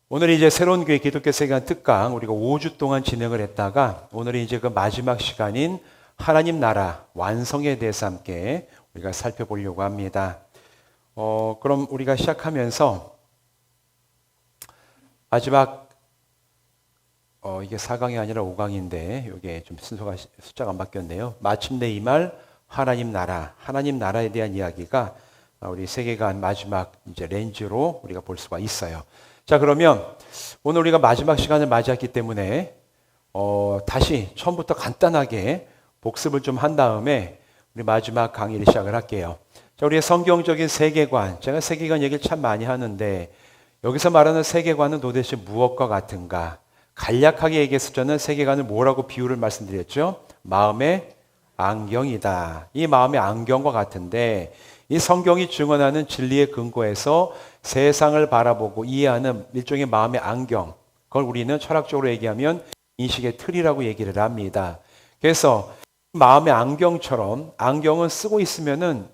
오늘 이제 새로운 교회 기독교 세계관 특강 우리가 5주 동안 진행을 했다가 오늘이 이제 그 마지막 시간인 하나님 나라 완성에 대해서 함께 우리가 살펴보려고 합니다. 그럼 우리가 시작하면서 마지막 이게 4강이 아니라 5강인데 이게 좀 순서가 숫자가 안 바뀌었네요. 마침내 이 말 하나님 나라에 대한 이야기가 우리 세계관 마지막 이제 렌즈로 우리가 볼 수가 있어요. 자, 그러면 오늘 우리가 마지막 시간을 맞이했기 때문에 다시 처음부터 간단하게 복습을 좀 한 다음에 우리 마지막 강의를 시작을 할게요. 자, 우리의 성경적인 세계관, 제가 세계관 얘기를 참 많이 하는데 여기서 말하는 세계관은 도대체 무엇과 같은가? 간략하게 얘기해서 저는 세계관을 뭐라고 비유를 말씀드렸죠? 마음의 안경이다. 이 마음의 안경과 같은데 이 성경이 증언하는 진리의 근거에서 세상을 바라보고 이해하는 일종의 마음의 안경, 그걸 우리는 철학적으로 얘기하면 인식의 틀이라고 얘기를 합니다. 그래서 마음의 안경처럼 안경은 쓰고 있으면은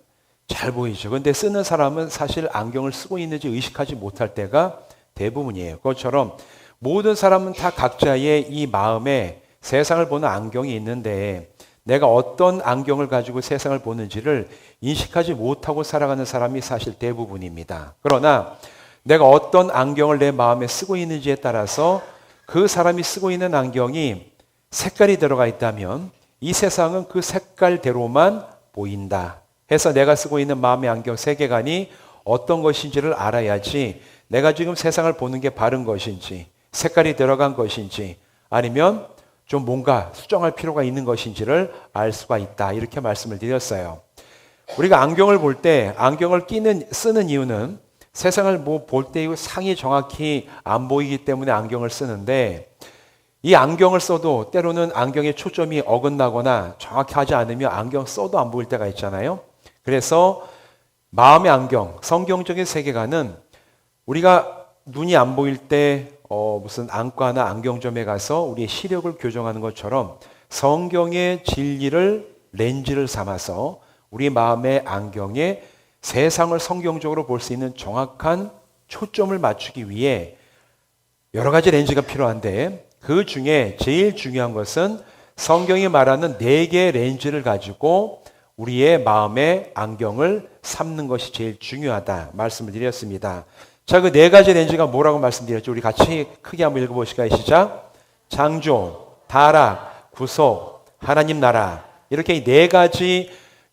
잘 보이죠. 근데 쓰는 사람은 사실 안경을 쓰고 있는지 의식하지 못할 때가 대부분이에요. 그것처럼 모든 사람은 다 각자의 이 마음에 세상을 보는 안경이 있는데 내가 어떤 안경을 가지고 세상을 보는지를 인식하지 못하고 살아가는 사람이 사실 대부분입니다. 그러나 내가 어떤 안경을 내 마음에 쓰고 있는지에 따라서 그 사람이 쓰고 있는 안경이 색깔이 들어가 있다면 이 세상은 그 색깔대로만 보인다 해서 내가 쓰고 있는 마음의 안경 세계관이 어떤 것인지를 알아야지 내가 지금 세상을 보는 게 바른 것인지 색깔이 들어간 것인지 아니면 좀 뭔가 수정할 필요가 있는 것인지를 알 수가 있다. 이렇게 말씀을 드렸어요. 우리가 안경을 볼 때 안경을 쓰는 이유는 세상을 볼 때 상이 정확히 안 보이기 때문에 안경을 쓰는데 이 안경을 써도 때로는 안경의 초점이 어긋나거나 정확히 하지 않으면 안경 써도 안 보일 때가 있잖아요. 그래서 마음의 안경, 성경적인 세계관은 우리가 눈이 안 보일 때 무슨 안과나 안경점에 가서 우리의 시력을 교정하는 것처럼 성경의 진리를 렌즈를 삼아서 우리 마음의 안경에 세상을 성경적으로 볼 수 있는 정확한 초점을 맞추기 위해 여러 가지 렌즈가 필요한데 그 중에 제일 중요한 것은 성경이 말하는 4개의 렌즈를 가지고 우리의 마음의 안경을 삼는 것이 제일 중요하다 말씀을 드렸습니다. 자, 그 4가지 렌즈가 뭐라고 말씀드렸죠? 우리 같이 크게 한번 읽어보실까요? 시작. 창조, 타락, 구속, 하나님 나라. 이렇게 이 4가지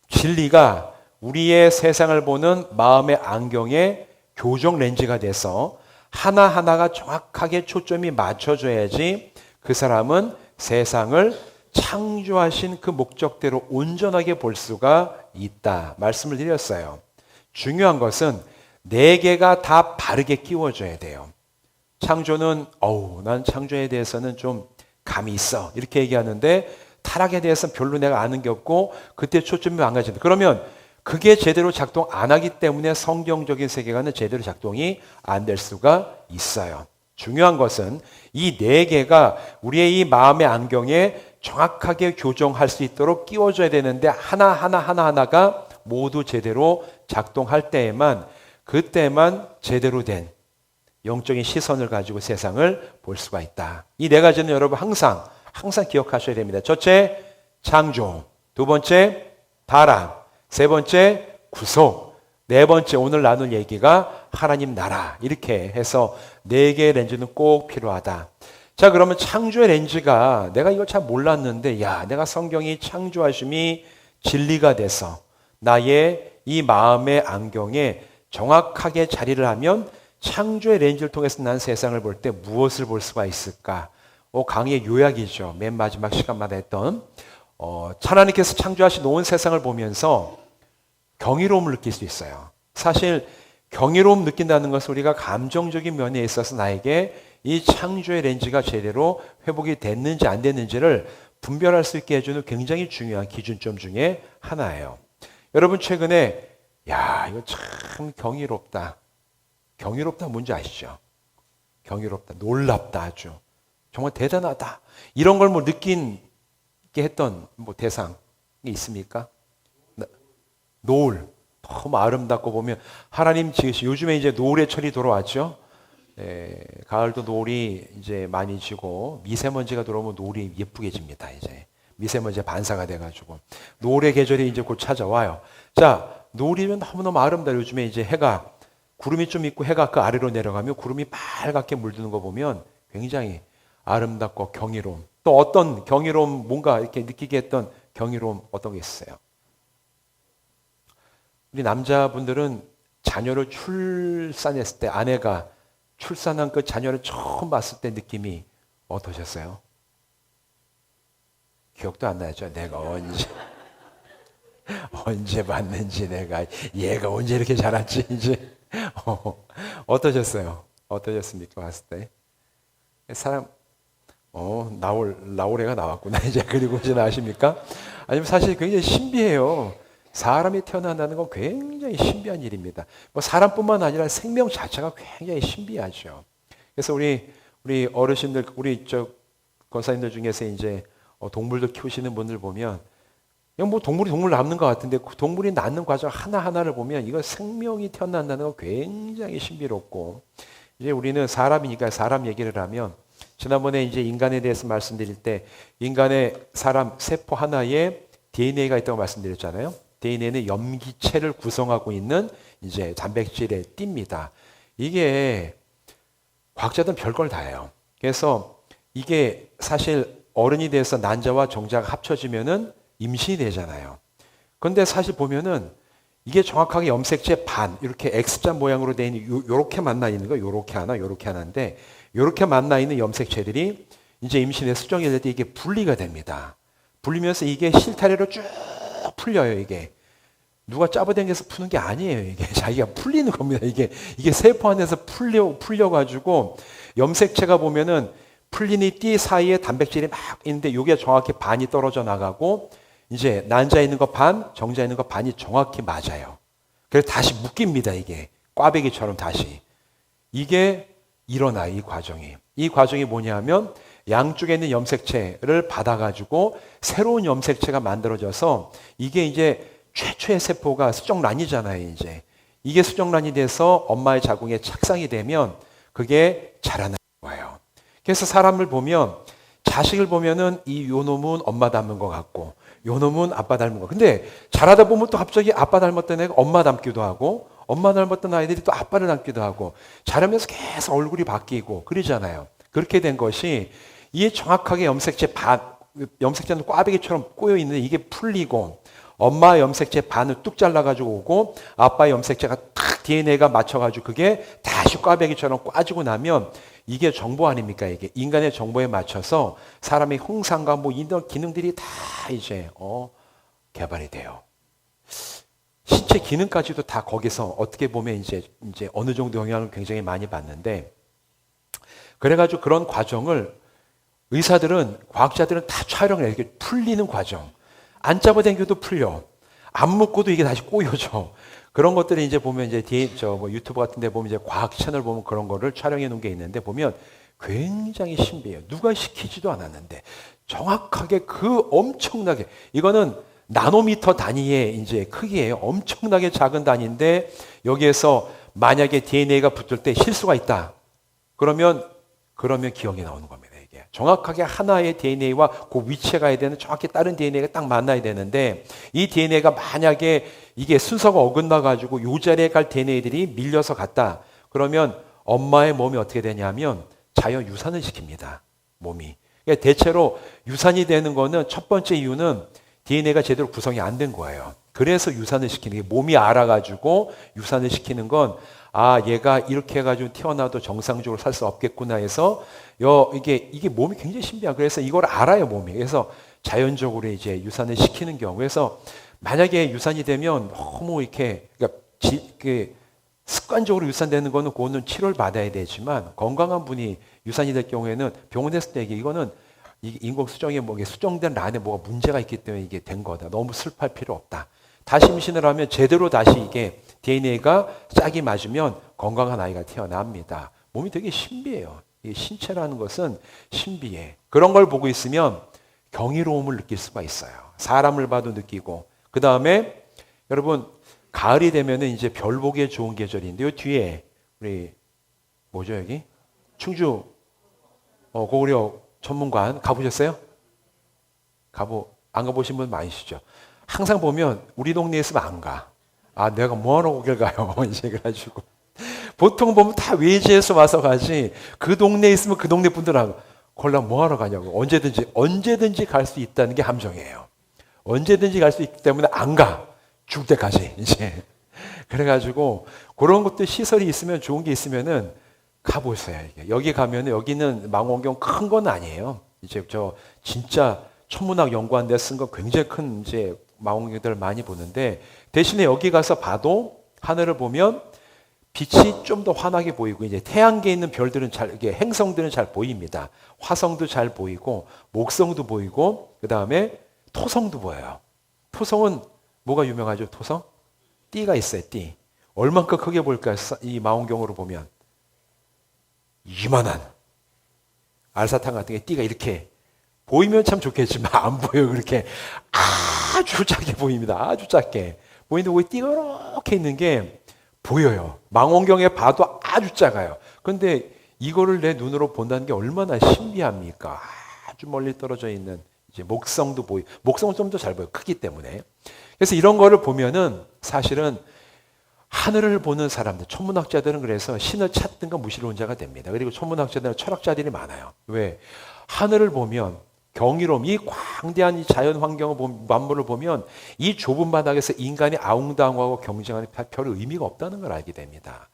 진리가 우리의 세상을 보는 마음의 안경의 교정 렌즈가 돼서 하나하나가 정확하게 초점이 맞춰져야지 그 사람은 세상을 창조하신 그 목적대로 온전하게 볼 수가 있다. 말씀을 드렸어요. 중요한 것은 4개가 다 바르게 끼워져야 돼요. 창조는 난 창조에 대해서는 좀 감이 있어 이렇게 얘기하는데 타락에 대해서는 별로 내가 아는 게 없고 그때 초점이 망가진다. 그러면 그게 제대로 작동 안 하기 때문에 성경적인 세계관은 제대로 작동이 안 될 수가 있어요. 중요한 것은 이 4개가 우리의 이 마음의 안경에 정확하게 교정할 수 있도록 끼워져야 되는데 하나하나가 모두 제대로 작동할 때에만 그때만 제대로 된 영적인 시선을 가지고 세상을 볼 수가 있다. 이 4가지는 여러분 항상 기억하셔야 됩니다. 첫째, 창조. 2번째, 타락. 3번째, 구속. 4번째, 오늘 나눌 얘기가 하나님 나라. 이렇게 해서 4개의 렌즈는 꼭 필요하다. 자, 그러면 창조의 렌즈가 내가 이걸 잘 몰랐는데 내가 성경이 창조하심이 진리가 돼서 나의 이 마음의 안경에 정확하게 자리를 하면 창조의 렌즈를 통해서 난 세상을 볼 때 무엇을 볼 수가 있을까? 강의의 요약이죠. 맨 마지막 시간마다 했던 하나님께서 창조하신 온 세상을 보면서 경이로움을 느낄 수 있어요. 사실 경이로움 느낀다는 것은 우리가 감정적인 면에 있어서 나에게 이 창조의 렌즈가 제대로 회복이 됐는지 안 됐는지를 분별할 수 있게 해주는 굉장히 중요한 기준점 중에 하나예요. 여러분 최근에 이거 참 경이롭다. 경이롭다 뭔지 아시죠? 경이롭다, 놀랍다 아주. 정말 대단하다. 이런 걸 느끼게 했던 대상이 있습니까? 노을. 너무 아름답고 보면 하나님 지으시. 요즘에 이제 노을의 철이 돌아왔죠. 가을도 노을이 이제 많이 지고 미세먼지가 들어오면 노을이 예쁘게 집니다. 이제 미세먼지 반사가 돼가지고 노을의 계절이 이제 곧 찾아와요. 자, 노을이면 너무너무 아름다워요. 요즘에 이제 해가 구름이 좀 있고 해가 그 아래로 내려가면 구름이 빨갛게 물드는 거 보면 굉장히 아름답고 경이로움. 또 어떤 경이로움 뭔가 이렇게 느끼게 했던 경이로움 어떤 게 있어요? 우리 남자분들은 자녀를 출산했을 때 아내가 출산한 그 자녀를 처음 봤을 때 느낌이 어떠셨어요? 기억도 안 나죠? 내가 언제 봤는지 내가 얘가 언제 이렇게 자랐지 이제 어떠셨어요? 어떠셨습니까? 봤을 때 사람 나올 애가 나왔구나 이제 그리고 이제 아십니까? 아니면 사실 굉장히 신비해요. 사람이 태어난다는 건 굉장히 신비한 일입니다. 뭐 사람뿐만 아니라 생명 자체가 굉장히 신비하죠. 그래서 우리 어르신들, 우리 권사님들 중에서 이제 동물들 키우시는 분들 보면 그냥 뭐 동물이 동물 낳는 것 같은데 그 동물이 낳는 과정 하나하나를 보면 이거 생명이 태어난다는 건 굉장히 신비롭고 이제 우리는 사람이니까 사람 얘기를 하면 지난번에 이제 인간에 대해서 말씀드릴 때 인간의 사람 세포 하나에 DNA가 있다고 말씀드렸잖아요. DNA는 염기체를 구성하고 있는 이제 단백질의 띠입니다. 이게 과학자들은 별걸 다 해요. 그래서 이게 사실 어른이 돼서 난자와 정자가 합쳐지면은 임신이 되잖아요. 그런데 사실 보면은 이게 정확하게 염색체 반 이렇게 X자 모양으로 되어 있는 요렇게 만나 있는 거 요렇게 하나인데 요렇게 만나 있는 염색체들이 이제 임신에 수정이 될 때 이게 분리가 됩니다. 불리면서 이게 실타래로 쭉 풀려요. 이게 누가 짜부당겨서 푸는 게 아니에요. 이게 자기가 풀리는 겁니다. 이게 세포 안에서 풀려가지고 염색체가 보면은 풀린 이 띠 사이에 단백질이 막 있는데 이게 정확히 반이 떨어져 나가고 이제 난자 있는 거 반, 정자 있는 거 반이 정확히 맞아요. 그래서 다시 묶입니다. 이게 꽈배기처럼 다시. 이게 일어나 이 과정이. 이 과정이 뭐냐면 양쪽에 있는 염색체를 받아가지고 새로운 염색체가 만들어져서 이게 이제 최초의 세포가 수정란이잖아요. 이제 이게 수정란이 돼서 엄마의 자궁에 착상이 되면 그게 자라나는 거예요. 그래서 사람을 보면 자식을 보면은 요 놈은 엄마 닮은 것 같고 요 놈은 아빠 닮은 거. 근데 자라다 보면 또 갑자기 아빠 닮았던 애가 엄마 닮기도 하고 엄마 닮았던 아이들이 또 아빠를 닮기도 하고 자라면서 계속 얼굴이 바뀌고 그러잖아요. 그렇게 된 것이 이게 정확하게 염색체는 꽈배기처럼 꼬여 있는데 이게 풀리고 엄마 염색체 반을 뚝 잘라가지고 오고 아빠 염색체가 딱 DNA가 맞춰가지고 그게 다시 꽈배기처럼 꽈지고 나면 이게 정보 아닙니까? 이게 인간의 정보에 맞춰서 사람의 형상과 뭐 이런 기능들이 다 이제 개발이 돼요. 신체 기능까지도 다 거기서 어떻게 보면 이제 어느 정도 영향을 굉장히 많이 받는데 그래가지고 그런 과정을 의사들은 과학자들은 다 촬영을 해요. 이렇게 풀리는 과정. 안 잡아당겨도 풀려. 안 묶고도 이게 다시 꼬여져. 그런 것들이 이제 보면 이제 뭐 유튜브 같은 데 보면 이제 과학 채널 보면 그런 거를 촬영해 놓은 게 있는데 보면 굉장히 신비해요. 누가 시키지도 않았는데 정확하게 그 엄청나게 이거는 나노미터 단위의 이제 크기예요. 엄청나게 작은 단위인데 여기에서 만약에 DNA가 붙을 때 실수가 있다. 그러면 기억이 나오는 겁니다. 이게 정확하게 하나의 DNA와 그 위치에 가야 되는 정확히 다른 DNA가 딱 만나야 되는데 이 DNA가 만약에 이게 순서가 어긋나 가지고 이 자리에 갈 DNA들이 밀려서 갔다. 그러면 엄마의 몸이 어떻게 되냐면 자연 유산을 시킵니다. 몸이. 그러니까 대체로 유산이 되는 거는 첫 번째 이유는 DNA가 제대로 구성이 안 된 거예요. 그래서 유산을 시키는 게 몸이 알아가지고 유산을 시키는 건 얘가 이렇게 해가지고 태어나도 정상적으로 살 수 없겠구나 해서 이게 몸이 굉장히 신비한. 그래서 이걸 알아요 몸이. 그래서 자연적으로 이제 유산을 시키는 경우. 그래서 만약에 유산이 되면 너무 이렇게 그러니까 습관적으로 유산되는 거는 그거는 치료를 받아야 되지만 건강한 분이 유산이 될 경우에는 병원에서 때 이거는 인공 수정에 수정된 란에 뭐가 문제가 있기 때문에 이게 된 거다. 너무 슬퍼할 필요 없다. 다시 임신을 하면 제대로 다시 이게 DNA가 짝이 맞으면 건강한 아이가 태어납니다. 몸이 되게 신비해요. 이 신체라는 것은 신비해. 그런 걸 보고 있으면 경이로움을 느낄 수가 있어요. 사람을 봐도 느끼고. 그 다음에 여러분 가을이 되면은 이제 별 보기에 좋은 계절인데 요 뒤에 우리 뭐죠 여기? 충주 고구려 천문관 가보셨어요? 안 가보신 분 많으시죠? 항상 보면 우리 동네에 있으면 안 가. 아, 내가 뭐하러 거길 가요? 이제 그래가지고. 보통 보면 다 외지에서 와서 가지, 그 동네에 있으면 그 동네 분들은 걸라 뭐하러 가냐고. 언제든지 갈 수 있다는 게 함정이에요. 언제든지 갈 수 있기 때문에 안 가. 죽을 때까지, 이제. 그래가지고, 그런 것도 시설이 있으면, 좋은 게 있으면은 가보세요. 여기 가면은, 여기는 망원경 큰 건 아니에요. 이제 진짜 천문학 연구한 데 쓴 거 굉장히 큰 이제 망원경들 많이 보는데, 대신에 여기 가서 봐도 하늘을 보면 빛이 좀 더 환하게 보이고, 이제 태양계에 있는 별들은 이게 행성들은 잘 보입니다. 화성도 잘 보이고, 목성도 보이고, 그 다음에 토성도 보여요. 토성은 뭐가 유명하죠? 토성? 띠가 있어요. 띠. 얼만큼 크게 보일까요? 이 망원경으로 보면 이만한 알사탕 같은 게 띠가 이렇게 보이면 참 좋겠지만 안 보여요. 그렇게 아주 작게 보입니다. 아주 작게 보이는데 거기 띠가 이렇게 있는 게 보여요. 망원경에 봐도 아주 작아요. 그런데 이거를 내 눈으로 본다는 게 얼마나 신비합니까? 아주 멀리 떨어져 있는 이제 목성도 목성은 좀 더 잘 보여요. 크기 때문에. 그래서 이런 거를 보면은 사실은 하늘을 보는 사람들, 천문학자들은 그래서 신을 찾든가 무시로운 자가 됩니다. 그리고 천문학자들은 철학자들이 많아요. 왜? 하늘을 보면 경이로움, 이 광대한 이 자연 환경을 만물을 보면 이 좁은 바닥에서 인간이 아웅다웅하고 경쟁하는 별 의미가 없다는 걸 알게 됩니다.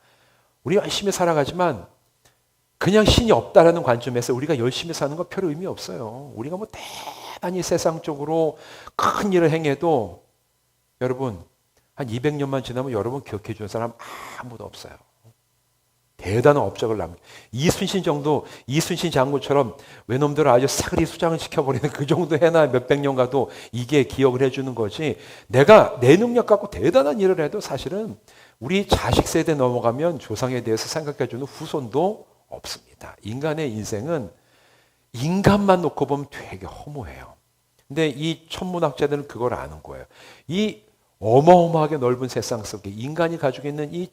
우리 열심히 살아가지만 그냥 신이 없다라는 관점에서 우리가 열심히 사는 건 별 의미 없어요. 우리가 뭐 대단히 세상적으로 큰 일을 행해도 여러분 한 200년만 지나면 여러분 기억해 주는 사람 아무도 없어요. 대단한 업적을 이순신 장군처럼 외놈들을 아주 사그리 수장을 시켜버리는 그 정도 해나 몇백 년 가도 이게 기억을 해주는 거지, 내가 내 능력 갖고 대단한 일을 해도 사실은 우리 자식 세대 넘어가면 조상에 대해서 생각해주는 후손도 없습니다. 인간의 인생은 인간만 놓고 보면 되게 허무해요. 근데 이 천문학자들은 그걸 아는 거예요. 이 어마어마하게 넓은 세상 속에 인간이 가지고 있는 이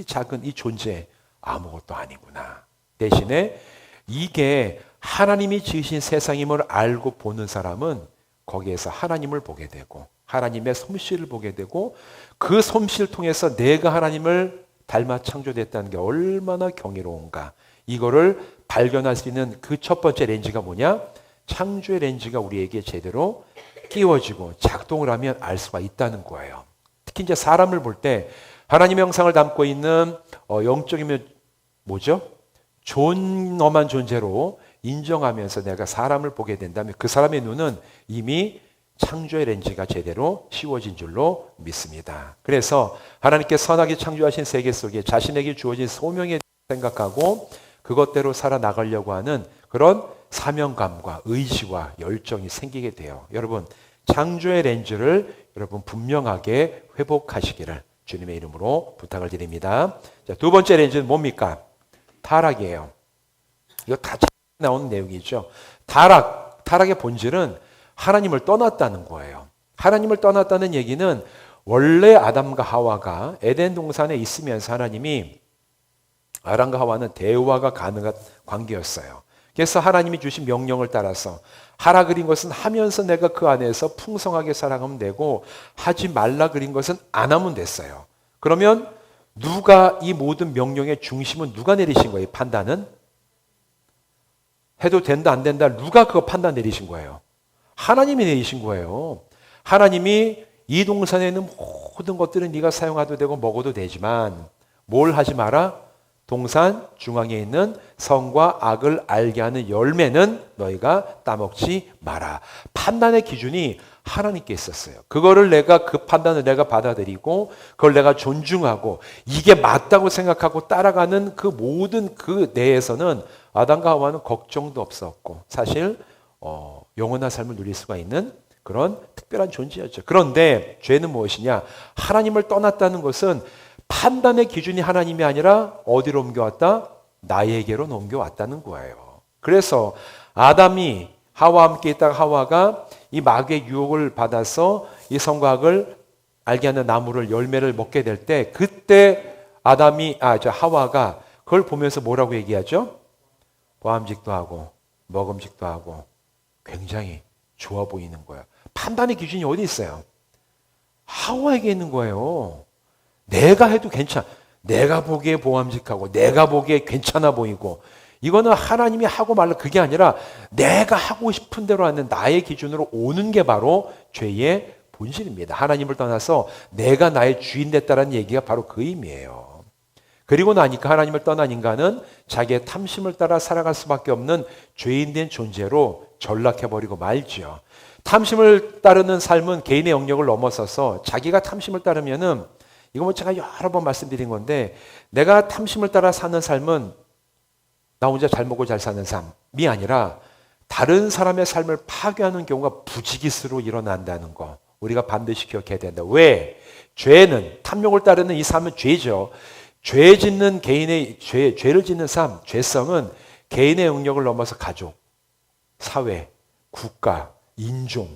작은 이 존재 아무것도 아니구나. 대신에 이게 하나님이 지으신 세상임을 알고 보는 사람은 거기에서 하나님을 보게 되고 하나님의 솜씨를 보게 되고 그 솜씨를 통해서 내가 하나님을 닮아 창조됐다는 게 얼마나 경이로운가. 이거를 발견할 수 있는 그 첫 번째 렌즈가 뭐냐? 창조의 렌즈가 우리에게 제대로 끼워지고 작동을 하면 알 수가 있다는 거예요. 특히 이제 사람을 볼 때 하나님의 형상을 담고 있는 영적이면 뭐죠? 존엄한 존재로 인정하면서 내가 사람을 보게 된다면 그 사람의 눈은 이미 창조의 렌즈가 제대로 씌워진 줄로 믿습니다. 그래서 하나님께 선하게 창조하신 세계 속에 자신에게 주어진 소명에 생각하고 그것대로 살아나가려고 하는 그런 사명감과 의지와 열정이 생기게 돼요. 여러분, 창조의 렌즈를 여러분 분명하게 회복하시기를 주님의 이름으로 부탁을 드립니다. 자, 두 번째 렌즈는 뭡니까? 타락이에요. 이거 다 나오는 내용이죠. 타락의 본질은 하나님을 떠났다는 거예요. 하나님을 떠났다는 얘기는 원래 아담과 하와가 에덴 동산에 있으면서 하나님이 아담과 하와는 대화가 가능한 관계였어요. 그래서 하나님이 주신 명령을 따라서 하라 그린 것은 하면서 내가 그 안에서 풍성하게 살아가면 되고 하지 말라 그린 것은 안 하면 됐어요. 그러면 누가 이 모든 명령의 중심은 누가 내리신 거예요? 판단은? 해도 된다 안 된다 누가 그거 판단 내리신 거예요? 하나님이 내리신 거예요. 하나님이 이 동산에 있는 모든 것들은 네가 사용해도 되고 먹어도 되지만 뭘 하지 마라? 동산 중앙에 있는 선과 악을 알게 하는 열매는 너희가 따먹지 마라. 판단의 기준이 하나님께 있었어요. 그거를 그 판단을 내가 받아들이고 그걸 내가 존중하고 이게 맞다고 생각하고 따라가는 그 모든 그 내에서는 아담과 하와는 걱정도 없었고 사실 영원한 삶을 누릴 수가 있는 그런 특별한 존재였죠. 그런데 죄는 무엇이냐? 하나님을 떠났다는 것은 판단의 기준이 하나님이 아니라 어디로 옮겨왔다? 나에게로 넘겨왔다는 거예요. 그래서 아담이 하와와 함께 있다가 하와가 이 마귀의 유혹을 받아서 이 선과 악을 알게 하는 나무를 열매를 먹게 될 때 그때 하와가 그걸 보면서 뭐라고 얘기하죠? 보암직도 하고 먹음직도 하고 굉장히 좋아 보이는 거예요. 판단의 기준이 어디 있어요? 하와에게 있는 거예요. 내가 해도 괜찮아. 내가 보기에 보암직하고 내가 보기에 괜찮아 보이고, 이거는 하나님이 하고 말라 그게 아니라 내가 하고 싶은 대로 하는 나의 기준으로 오는 게 바로 죄의 본질입니다. 하나님을 떠나서 내가 나의 주인 됐다는 얘기가 바로 그 의미예요. 그리고 나니까 하나님을 떠난 인간은 자기의 탐심을 따라 살아갈 수밖에 없는 죄인된 존재로 전락해버리고 말지요. 탐심을 따르는 삶은 개인의 영역을 넘어서서 자기가 탐심을 따르면은, 이거 뭐 제가 여러 번 말씀드린 건데, 내가 탐심을 따라 사는 삶은 나 혼자 잘 먹고 잘 사는 삶이 아니라 다른 사람의 삶을 파괴하는 경우가 부지기수로 일어난다는 거 우리가 반드시 기억해야 된다. 왜? 죄는, 탐욕을 따르는 이 삶은 죄죠. 죄 짓는 개인의 죄를 짓는 삶, 죄성은 개인의 영역을 넘어서 가족, 사회, 국가, 인종,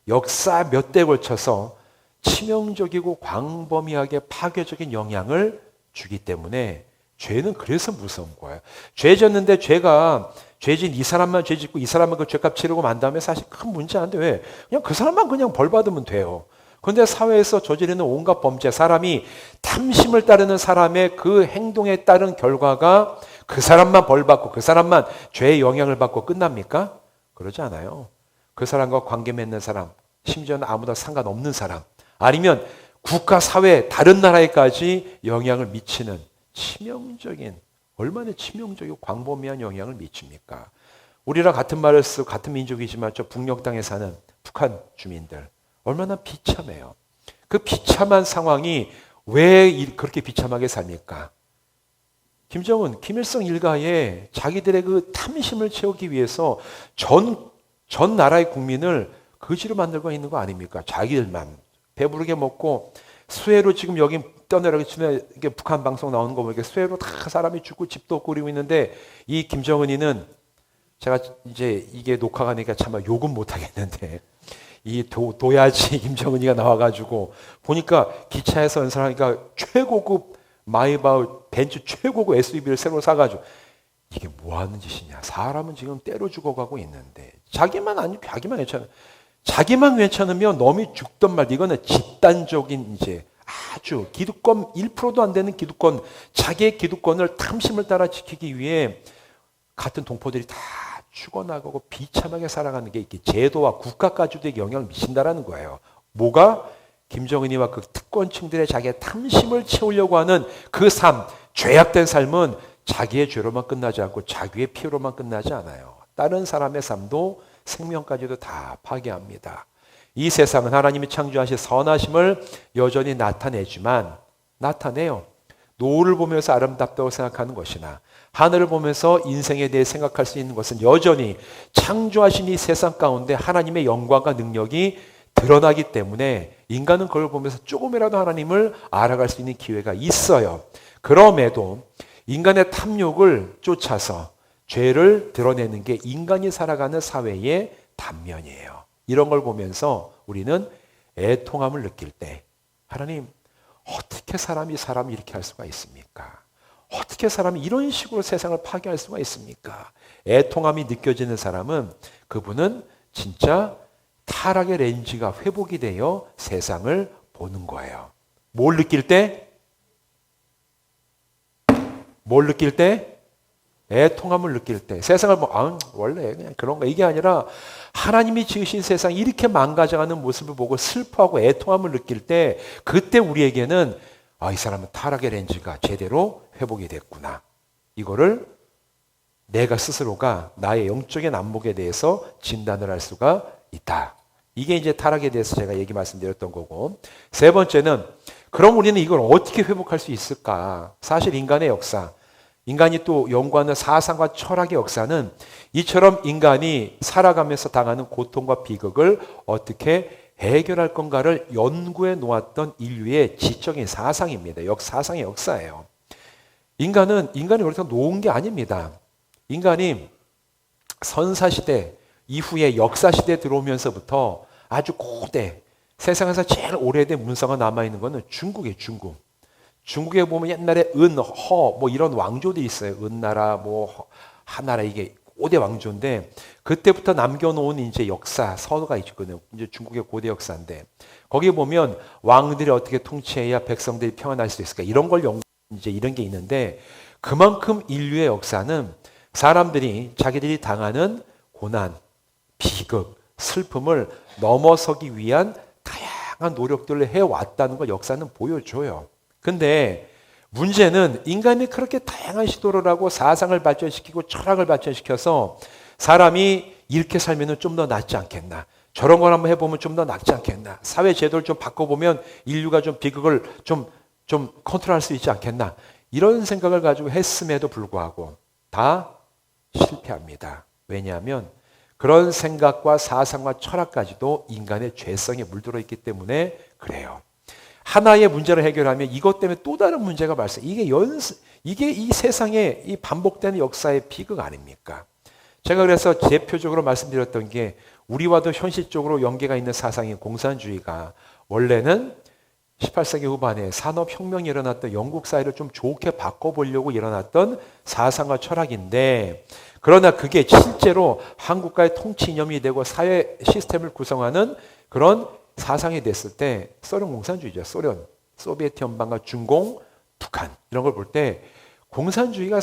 역사 몇 대에 걸쳐서 치명적이고 광범위하게 파괴적인 영향을 주기 때문에 죄는 그래서 무서운 거예요. 죄 졌는데 죄진 이 사람만 죄 짓고 이 사람만 그 죄값 치르고 만 다음에 사실 큰 문제 안 돼. 왜? 그냥 그 사람만 그냥 벌 받으면 돼요. 그런데 사회에서 저지르는 온갖 범죄, 사람이 탐심을 따르는 사람의 그 행동에 따른 결과가 그 사람만 벌 받고 그 사람만 죄의 영향을 받고 끝납니까? 그러지 않아요. 그 사람과 관계 맺는 사람, 심지어는 아무나 상관없는 사람, 아니면 국가, 사회, 다른 나라에까지 영향을 미치는 치명적인, 얼마나 치명적이고 광범위한 영향을 미칩니까? 우리랑 같은 말을 쓰고 같은 민족이지만 저 북녘 땅에 사는 북한 주민들 얼마나 비참해요. 그 비참한 상황이 왜 그렇게 비참하게 삽니까? 김정은, 김일성 일가에 자기들의 그 탐심을 채우기 위해서 전 나라의 국민을 거지로 만들고 있는 거 아닙니까? 자기들만 배부르게 먹고 수해로 지금 여기 떠내려가기 전에 이게 북한 방송 나오는 거 보니까 수해로 다 사람이 죽고 집도 없고 그러고 있는데, 이 김정은이는, 제가 이제 이게 녹화가 되니까 차마 욕은 못 하겠는데, 이 도야지 김정은이가 나와가지고 보니까 기차에서 연설하니까 최고급 마이바흐 벤츠 최고급 SUV를 새로 사가지고, 이게 뭐 하는 짓이냐. 사람은 지금 때려 죽어가고 있는데 자기만 괜찮아. 자기만 괜찮으면 놈이 죽던 말. 이거는 집단적인 이제 아주 기득권 1%도 안 되는 기득권, 자기의 기득권을 탐심을 따라 지키기 위해 같은 동포들이 다 죽어나가고 비참하게 살아가는 게 이렇게 제도와 국가까지도 영향을 미친다라는 거예요. 뭐가? 김정은이와 그 특권층들의 자기의 탐심을 채우려고 하는 그 삶, 죄악된 삶은 자기의 죄로만 끝나지 않고 자기의 피해로만 끝나지 않아요. 다른 사람의 삶도 생명까지도 다 파괴합니다. 이 세상은 하나님이 창조하신 선하심을 여전히 나타내요. 노을을 보면서 아름답다고 생각하는 것이나 하늘을 보면서 인생에 대해 생각할 수 있는 것은 여전히 창조하신 이 세상 가운데 하나님의 영광과 능력이 드러나기 때문에 인간은 그걸 보면서 조금이라도 하나님을 알아갈 수 있는 기회가 있어요. 그럼에도 인간의 탐욕을 쫓아서 죄를 드러내는 게 인간이 살아가는 사회의 단면이에요. 이런 걸 보면서 우리는 애통함을 느낄 때, 하나님, 어떻게 사람이 이렇게 할 수가 있습니까? 어떻게 사람이 이런 식으로 세상을 파괴할 수가 있습니까? 애통함이 느껴지는 사람은, 그분은 진짜 타락의 렌즈가 회복이 되어 세상을 보는 거예요. 뭘 느낄 때? 애통함을 느낄 때. 세상을 원래 그냥 그런 거, 이게 아니라 하나님이 지으신 세상이 이렇게 망가져가는 모습을 보고 슬퍼하고 애통함을 느낄 때, 그때 우리에게는 이 사람은 타락의 렌즈가 제대로 회복이 됐구나. 이거를 내가 스스로가 나의 영적인 안목에 대해서 진단을 할 수가 있다. 이게 이제 타락에 대해서 제가 말씀드렸던 거고, 세 번째는, 그럼 우리는 이걸 어떻게 회복할 수 있을까? 사실 인간의 역사, 인간이 또 연구하는 사상과 철학의 역사는 이처럼 인간이 살아가면서 당하는 고통과 비극을 어떻게 해결할 건가를 연구해 놓았던 인류의 지적인 사상입니다. 사상의 역사예요. 인간이 그렇게 놓은 게 아닙니다. 인간이 선사시대 이후에 역사시대에 들어오면서부터 아주 고대, 세상에서 제일 오래된 문서가 남아있는 것은 중국이에요. 중국에 보면 옛날에 은, 허, 뭐 이런 왕조들이 있어요. 은나라, 뭐 하나라 이게 5대 왕조인데 그때부터 남겨놓은 이제 역사, 서가 있거든요. 이제 중국의 고대 역사인데 거기에 보면 왕들이 어떻게 통치해야 백성들이 평안할 수 있을까 이런 걸 이제 이런 게 있는데 그만큼 인류의 역사는 사람들이 자기들이 당하는 고난, 비극, 슬픔을 넘어서기 위한 다양한 노력들을 해왔다는 걸 역사는 보여줘요. 근데 문제는 인간이 그렇게 다양한 시도를 하고 사상을 발전시키고 철학을 발전시켜서 사람이 이렇게 살면 좀 더 낫지 않겠나. 저런 걸 한번 해보면 좀 더 낫지 않겠나. 사회 제도를 좀 바꿔보면 인류가 좀 비극을 좀 컨트롤할 수 있지 않겠나. 이런 생각을 가지고 했음에도 불구하고 다 실패합니다. 왜냐하면 그런 생각과 사상과 철학까지도 인간의 죄성에 물들어 있기 때문에 그래요. 하나의 문제를 해결하면 이것 때문에 또 다른 문제가 발생. 이게 이 세상의 이 반복되는 역사의 비극 아닙니까? 제가 그래서 대표적으로 말씀드렸던 게 우리와도 현실적으로 연계가 있는 사상인 공산주의가 원래는 18세기 후반에 산업혁명이 일어났던 영국 사회를 좀 좋게 바꿔보려고 일어났던 사상과 철학인데 그러나 그게 실제로 한국과의 통치 이념이 되고 사회 시스템을 구성하는 그런 사상이 됐을 때 소련 공산주의죠. 소비에트 연방과 중공, 북한 이런 걸 볼 때 공산주의가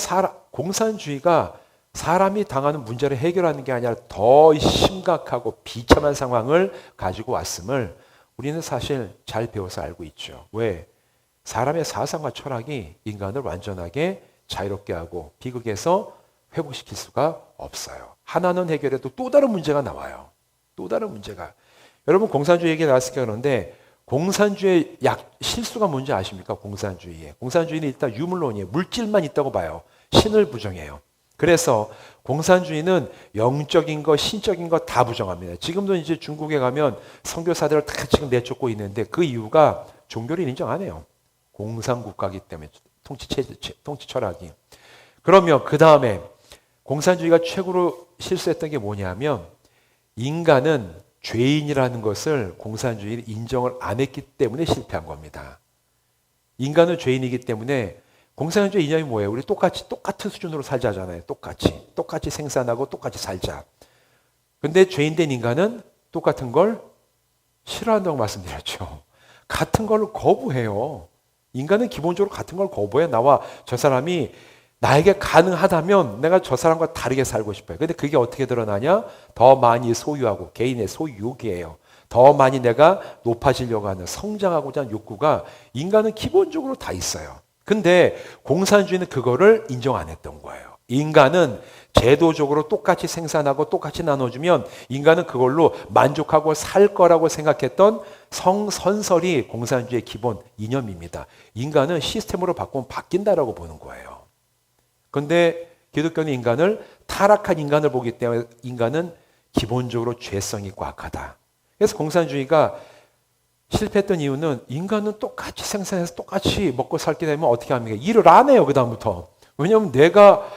사람이 당하는 문제를 해결하는 게 아니라 더 심각하고 비참한 상황을 가지고 왔음을 우리는 사실 잘 배워서 알고 있죠. 왜? 사람의 사상과 철학이 인간을 완전하게 자유롭게 하고 비극에서 회복시킬 수가 없어요. 하나는 해결해도 또 다른 문제가 나와요. 또 다른 문제가. 여러분 공산주의 얘기 나왔으니까 그런데 공산주의의 실수가 뭔지 아십니까? 공산주의는 일단 유물론이에요. 물질만 있다고 봐요. 신을 부정해요. 그래서 공산주의는 영적인 거, 신적인 거 다 부정합니다. 지금도 이제 중국에 가면 선교사들을 다 지금 내쫓고 있는데 그 이유가 종교를 인정 안 해요. 공산국가이기 때문에 통치 철학이. 그러면 그 다음에 공산주의가 최고로 실수했던 게 뭐냐면 인간은 죄인이라는 것을 공산주의는 인정을 안 했기 때문에 실패한 겁니다. 인간은 죄인이기 때문에 공산주의 이념이 뭐예요? 우리 똑같은 수준으로 살자잖아요. 똑같이 생산하고 똑같이 살자. 근데 죄인된 인간은 똑같은 걸 싫어한다고 말씀드렸죠. 같은 걸 거부해요. 인간은 기본적으로 같은 걸 거부해. 나와 저 사람이 나에게 가능하다면 내가 저 사람과 다르게 살고 싶어요. 근데 그게 어떻게 드러나냐? 더 많이 소유하고 개인의 소유욕이에요. 더 많이 내가 높아지려고 하는 성장하고자 하는 욕구가 인간은 기본적으로 다 있어요. 근데 공산주의는 그거를 인정 안 했던 거예요. 인간은 제도적으로 똑같이 생산하고 똑같이 나눠주면 인간은 그걸로 만족하고 살 거라고 생각했던 성선설이 공산주의의 기본 이념입니다. 인간은 시스템으로 바꾸면 바뀐다라고 보는 거예요. 그런데 기독교는 인간을 타락한 인간을 보기 때문에 인간은 기본적으로 죄성이 꽉하다. 그래서 공산주의가 실패했던 이유는 인간은 똑같이 생산해서 똑같이 먹고 살게 되면 어떻게 합니까? 일을 안 해요, 그다음부터. 왜냐하면 내가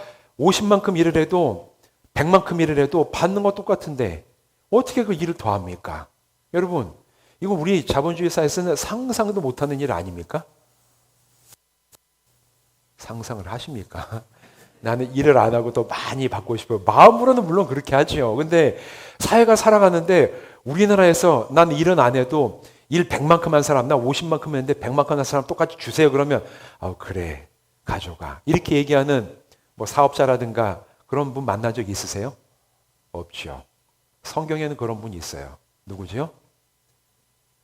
50만큼 일을 해도 100만큼 일을 해도 받는 거 똑같은데 어떻게 그 일을 더 합니까? 여러분, 이거 우리 자본주의 사회에서는 상상도 못하는 일 아닙니까? 상상을 하십니까? 나는 일을 안 하고 더 많이 받고 싶어요. 마음으로는 물론 그렇게 하죠. 근데 사회가 살아가는데 우리나라에서 난 일은 안 해도 일 100만큼 한 사람, 나 50만큼 했는데 100만큼 한 사람 똑같이 주세요. 그러면 그래, 가져가. 이렇게 얘기하는 뭐 사업자라든가 그런 분 만난 적 있으세요? 없죠. 성경에는 그런 분이 있어요. 누구죠?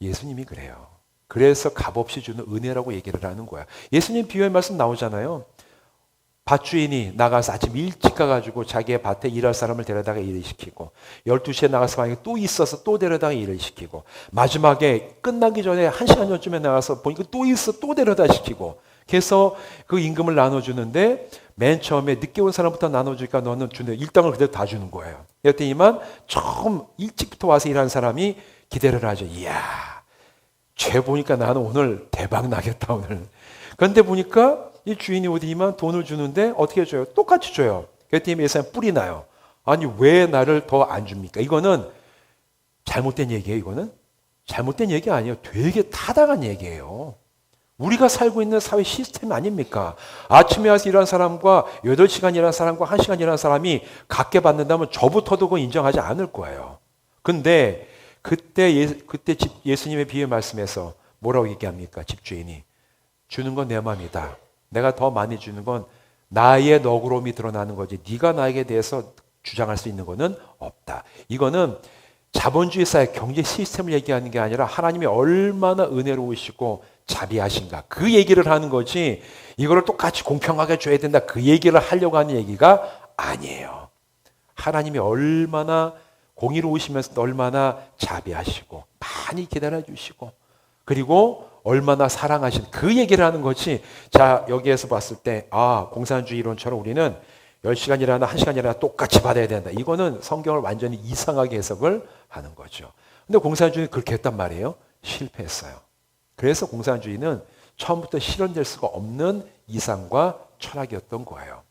예수님이 그래요. 그래서 값없이 주는 은혜라고 얘기를 하는 거야. 예수님 비유의 말씀 나오잖아요. 밭주인이 나가서 아침 일찍 가가지고 자기의 밭에 일할 사람을 데려다가 일을 시키고 12시에 나가서 만약에 또 있어서 또 데려다가 일을 시키고 마지막에 끝나기 전에 1시간 전쯤에 나가서 보니까 또 있어 또 데려다 시키고 그래서 그 임금을 나눠주는데 맨 처음에 늦게 온 사람부터 나눠주니까 너는 주는 일당을 그대로 다 주는 거예요. 그랬더니만 처음 일찍부터 와서 일하는 사람이 기대를 하죠. 이야, 쟤 보니까 나는 오늘 대박 나겠다 오늘. 그런데 보니까 이 주인이 오더니만 돈을 주는데 어떻게 줘요? 똑같이 줘요. 그랬더니 예산에 뿔이 나요. 아니 왜 나를 더 안 줍니까? 이거는 잘못된 얘기예요. 이거는 잘못된 얘기 아니에요. 되게 타당한 얘기예요. 우리가 살고 있는 사회 시스템 아닙니까? 아침에 와서 일하는 사람과 8시간 일하는 사람과 1시간 일하는 사람이 같게 받는다면 저부터도 그거 인정하지 않을 거예요. 근데 그때 예수님의 비유 말씀에서 뭐라고 얘기합니까? 집주인이 주는 건 내 마음이다. 내가 더 많이 주는 건 나의 너그러움이 드러나는 거지. 네가 나에게 대해서 주장할 수 있는 거는 없다. 이거는 자본주의 사회 경제 시스템을 얘기하는 게 아니라 하나님이 얼마나 은혜로우시고 자비하신가 그 얘기를 하는 거지 이거를 똑같이 공평하게 줘야 된다 그 얘기를 하려고 하는 얘기가 아니에요. 하나님이 얼마나 공의로우시면서 얼마나 자비하시고 많이 기다려주시고 그리고 얼마나 사랑하신 그 얘기를 하는 거지. 자, 여기에서 봤을 때 공산주의 이론처럼 우리는 10시간이라나 1시간이라나 똑같이 받아야 된다. 이거는 성경을 완전히 이상하게 해석을 하는 거죠. 근데 공산주의는 그렇게 했단 말이에요. 실패했어요. 그래서 공산주의는 처음부터 실현될 수가 없는 이상과 철학이었던 거예요.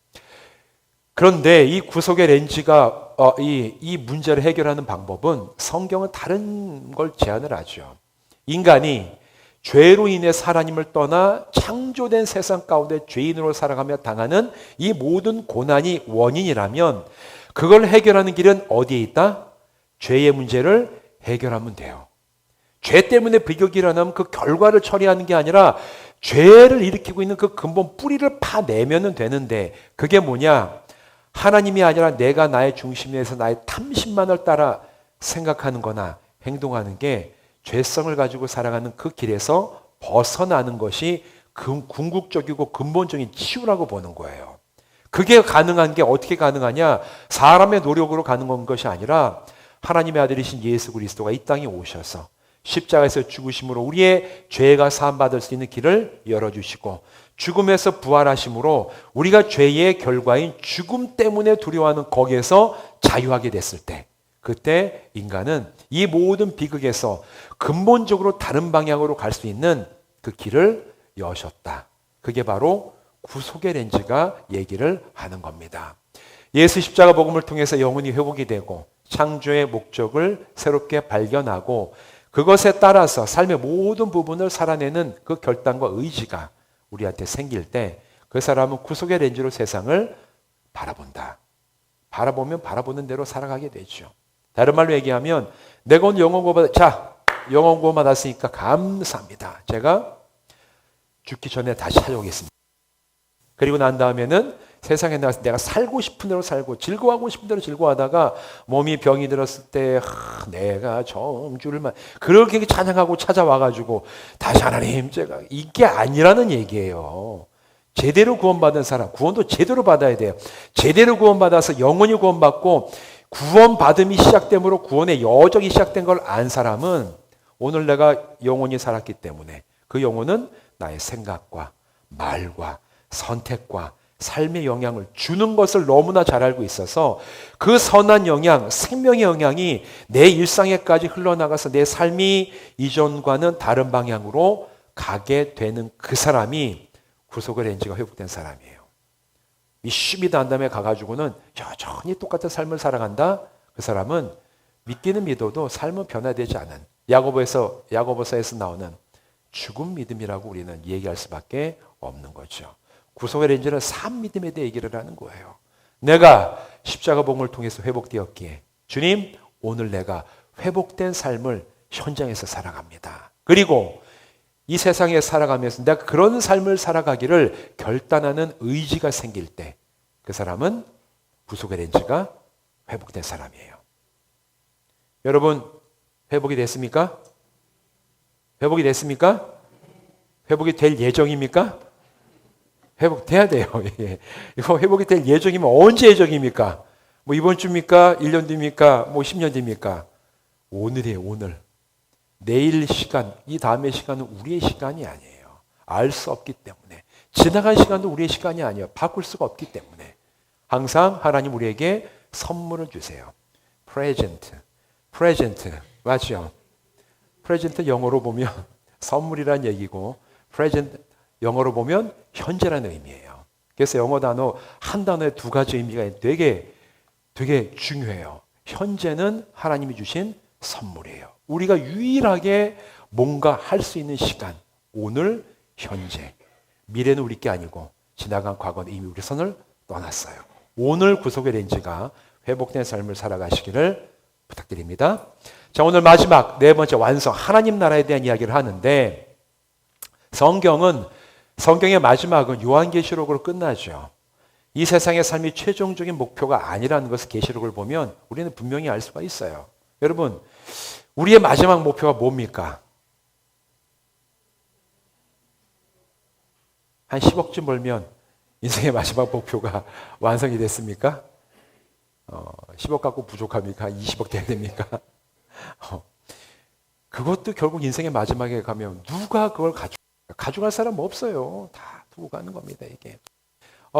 그런데 이 구속의 렌즈가 이 문제를 해결하는 방법은 성경은 다른 걸 제안을 하죠. 인간이 죄로 인해 하나님을 떠나 창조된 세상 가운데 죄인으로 살아가며 당하는 이 모든 고난이 원인이라면 그걸 해결하는 길은 어디에 있다? 죄의 문제를 해결하면 돼요. 죄 때문에 비극이 일어나면 그 결과를 처리하는 게 아니라 죄를 일으키고 있는 그 근본 뿌리를 파내면 되는데 그게 뭐냐? 하나님이 아니라 내가 나의 중심에서 나의 탐심만을 따라 생각하는 거나 행동하는 게 죄성을 가지고 살아가는 그 길에서 벗어나는 것이 궁극적이고 근본적인 치유라고 보는 거예요. 그게 가능한 게 어떻게 가능하냐? 사람의 노력으로 가능한 것이 아니라 하나님의 아들이신 예수 그리스도가 이 땅에 오셔서 십자가에서 죽으심으로 우리의 죄가 사함받을 수 있는 길을 열어주시고 죽음에서 부활하심으로 우리가 죄의 결과인 죽음 때문에 두려워하는 거기에서 자유하게 됐을 때 그때 인간은 이 모든 비극에서 근본적으로 다른 방향으로 갈 수 있는 그 길을 여셨다. 그게 바로 구속의 렌즈가 얘기를 하는 겁니다. 예수 십자가 복음을 통해서 영혼이 회복이 되고 창조의 목적을 새롭게 발견하고 그것에 따라서 삶의 모든 부분을 살아내는 그 결단과 의지가 우리한테 생길 때 그 사람은 구속의 렌즈로 세상을 바라본다. 바라보면 바라보는 대로 살아가게 되죠. 다른 말로 얘기하면 내가 오늘 영혼구원 영혼구원 받았으니까 감사합니다. 제가 죽기 전에 다시 찾아오겠습니다. 그리고 난 다음에는 세상에 나가서 내가 살고 싶은 대로 살고 즐거워하고 싶은 대로 즐거워하다가 몸이 병이 들었을 때 내가 정주를만 그렇게 찬양하고 찾아와가지고 다시 하나님 제가 이게 아니라는 얘기예요. 제대로 구원받은 사람 구원도 제대로 받아야 돼요. 제대로 구원받아서 영원히 구원받고 구원받음이 시작됨으로 구원의 여정이 시작된 걸 안 사람은 오늘 내가 영원히 살았기 때문에 그 영혼은 나의 생각과 말과 선택과 삶의 영향을 주는 것을 너무나 잘 알고 있어서 그 선한 영향, 생명의 영향이 내 일상에까지 흘러나가서 내 삶이 이전과는 다른 방향으로 가게 되는 그 사람이 구속의 렌즈가 회복된 사람이에요. 이 쉬비도 한 다음에 가가지고는 여전히 똑같은 삶을 살아간다? 그 사람은 믿기는 믿어도 삶은 변화되지 않은 야고보서에서 나오는 죽은 믿음이라고 우리는 얘기할 수밖에 없는 거죠. 구속의 렌즈는 산 믿음에 대해 얘기를 하는 거예요. 내가 십자가 복음을 통해서 회복되었기에 주님 오늘 내가 회복된 삶을 현장에서 살아갑니다. 그리고 이 세상에 살아가면서 내가 그런 삶을 살아가기를 결단하는 의지가 생길 때 그 사람은 구속의 렌즈가 회복된 사람이에요. 여러분 회복이 됐습니까? 회복이 됐습니까? 회복이 될 예정입니까? 회복돼야 돼요. 이거 회복이 될 예정이면 언제 예정입니까? 뭐 이번 주입니까? 1년 뒤입니까? 뭐 10년 뒤입니까? 오늘이에요, 오늘. 내일 시간, 이 다음의 시간은 우리의 시간이 아니에요. 알 수 없기 때문에. 지나간 시간도 우리의 시간이 아니에요. 바꿀 수가 없기 때문에. 항상 하나님 우리에게 선물을 주세요. present. 맞죠? present 영어로 보면 선물이란 얘기고 present 영어로 보면 현재라는 의미예요. 그래서 영어 단어 한 단어에 두 가지 의미가 되게 중요해요. 현재는 하나님이 주신 선물이에요. 우리가 유일하게 뭔가 할 수 있는 시간, 오늘 현재. 미래는 우리 게 아니고 지나간 과거는 이미 우리 손을 떠났어요. 오늘 구속의 렌즈가 회복된 삶을 살아가시기를 부탁드립니다. 자, 오늘 마지막 네 번째 완성, 하나님 나라에 대한 이야기를 하는데 성경의 마지막은 요한계시록으로 끝나죠. 이 세상의 삶이 최종적인 목표가 아니라는 것을 계시록을 보면 우리는 분명히 알 수가 있어요. 여러분, 우리의 마지막 목표가 뭡니까? 한 10억쯤 벌면 인생의 마지막 목표가 완성이 됐습니까? 10억 갖고 부족합니까? 한 20억 돼야 됩니까? 그것도 결국 인생의 마지막에 가면 누가 그걸 가져갈 사람 없어요. 다 두고 가는 겁니다, 이게.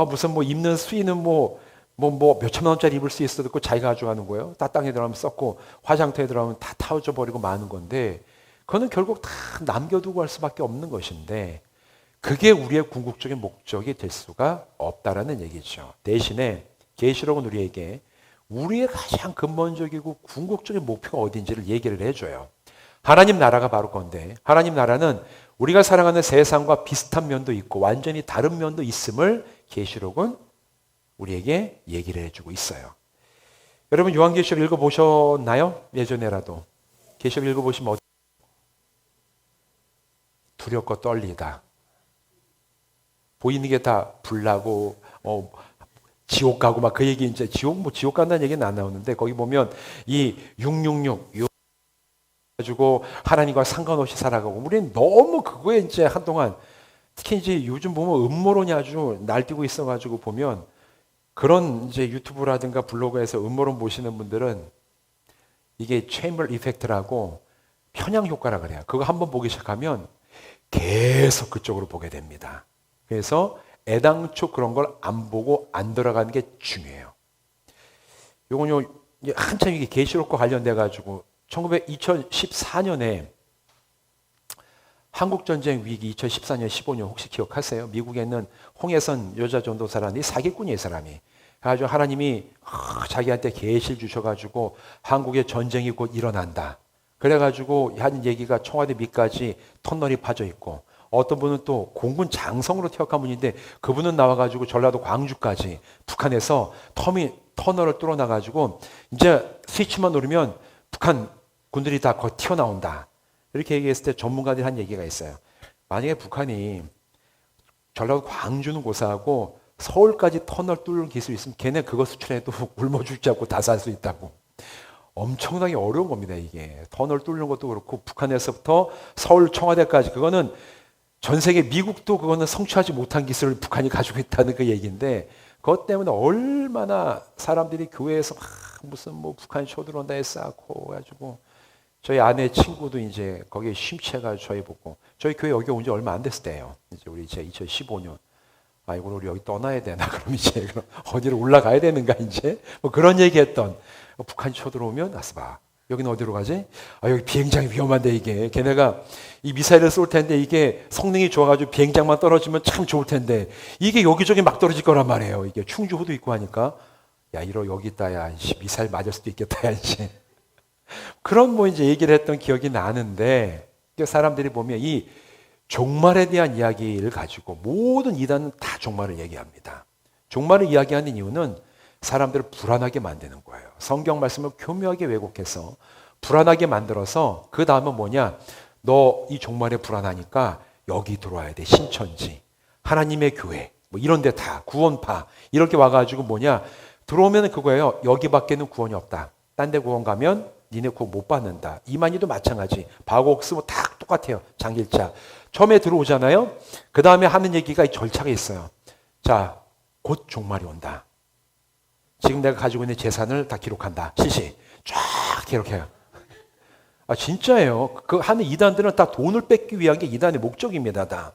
무슨 뭐 입는 수의는 뭐 몇천만 원짜리 입을 수 있어도 그 자기가 가져가는 거예요. 땅에 들어가면 썩고 화장터에 들어가면 다 타워져 버리고 마는 건데 그거는 결국 다 남겨두고 할 수밖에 없는 것인데 그게 우리의 궁극적인 목적이 될 수가 없다라는 얘기죠. 대신에 계시록은 우리에게 우리의 가장 근본적이고 궁극적인 목표가 어딘지를 얘기를 해줘요. 하나님 나라가 바로 건데 하나님 나라는 우리가 살아가는 세상과 비슷한 면도 있고 완전히 다른 면도 있음을 계시록은 우리에게 얘기를 해주고 있어요. 여러분 요한계시록 읽어보셨나요? 예전에라도. 계시록 읽어보시면 두렵고 떨리다. 보이는 게 다 불나고 지옥 가고 막 그 얘기 이제 지옥 간다는 얘기는 안 나오는데 거기 보면 이 666 가지고 하나님과 상관없이 살아가고 우리는 너무 그거에 이제 한동안 특히 이제 요즘 보면 음모론이 아주 날뛰고 있어가지고 보면 그런 이제 유튜브라든가 블로그에서 음모론 보시는 분들은 이게 체인벌 이펙트라고 편향 효과라 그래요. 그거 한번 보기 시작하면 계속 그쪽으로 보게 됩니다. 그래서 애당초 그런 걸 안 보고 안 들어가는 게 중요해요. 요건요 한참 이게 계시록과 관련돼 가지고 2014년에 한국전쟁 위기 2014년 15년 혹시 기억하세요? 미국에 있는 홍해선 여자 전도사라는 사기꾼이에요. 사람이. 아주 하나님이 자기한테 계시를 주셔가지고 한국에 전쟁이 곧 일어난다. 그래가지고 하는 얘기가 청와대 밑까지 터널이 파져 있고 어떤 분은 또 공군 장성으로 퇴역한 분인데 그분은 나와가지고 전라도 광주까지 북한에서 터널을 뚫어놔가지고 이제 스위치만 누르면 북한 군들이 다 거의 튀어나온다. 이렇게 얘기했을 때 전문가들이 한 얘기가 있어요. 만약에 북한이 전라도 광주는 고사하고 서울까지 터널 뚫는 기술이 있으면 걔네 그거 수출해도 굶어 죽지 않고 다 살 수 있다고. 엄청나게 어려운 겁니다, 이게. 터널 뚫는 것도 그렇고 북한에서부터 서울 청와대까지 그거는 전 세계 미국도 그거는 성취하지 못한 기술을 북한이 가지고 있다는 그 얘기인데 그것 때문에 얼마나 사람들이 교회에서 막 무슨 뭐 북한이 쳐들어온다 해싸고 가지고 저희 아내 친구도 이제 거기에 심취해가지고 저희 보고 저희 교회 여기 온 지 얼마 안 됐을 때예요. 이제 우리 이제 2015년 이거 우리 여기 떠나야 되나 그럼 이제 그럼 어디로 올라가야 되는가 이제 뭐 그런 얘기했던 북한이 쳐들어오면 아스바 여기는 어디로 가지? 여기 비행장이 위험한데 이게 걔네가 이 미사일을 쏠 텐데 이게 성능이 좋아가지고 비행장만 떨어지면 참 좋을 텐데 이게 여기저기 막 떨어질 거란 말이에요. 이게 충주호도 있고 하니까 여기 있다 야 미사일 맞을 수도 있겠다 야 이제 그런 뭐 이제 얘기를 했던 기억이 나는데 사람들이 보면 이 종말에 대한 이야기를 가지고 모든 이단은 다 종말을 얘기합니다. 종말을 이야기하는 이유는 사람들을 불안하게 만드는 거예요. 성경 말씀을 교묘하게 왜곡해서 불안하게 만들어서 그 다음은 뭐냐? 너 이 종말에 불안하니까 여기 들어와야 돼. 신천지, 하나님의 교회, 뭐 이런 데 다 구원파 이렇게 와가지고 뭐냐? 들어오면 그거예요. 여기밖에는 구원이 없다. 딴 데 구원 가면 니네 구원 못 받는다. 이만희도 마찬가지. 바곡스 뭐 다 똑같아요. 장길차. 처음에 들어오잖아요. 그 다음에 하는 얘기가 절차가 있어요. 자, 곧 종말이 온다. 지금 내가 가지고 있는 재산을 다 기록한다. 실시. 쫙 기록해요. 진짜예요. 그 하는 이단들은 딱 돈을 뺏기 위한 게 이단의 목적입니다. 다.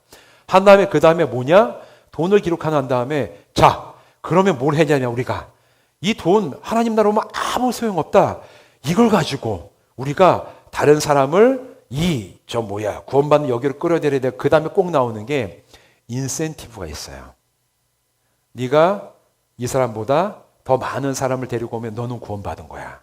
한 다음에 그 다음에 뭐냐? 돈을 기록한 다음에 자, 그러면 뭘 해냐냐 우리가. 이 돈 하나님 나라 오면 아무 소용없다. 이걸 가지고 우리가 다른 사람을 구원받는 여기로 끌어들여야 돼. 그 다음에 꼭 나오는 게 인센티브가 있어요. 네가 이 사람보다 더 많은 사람을 데리고 오면 너는 구원받은 거야.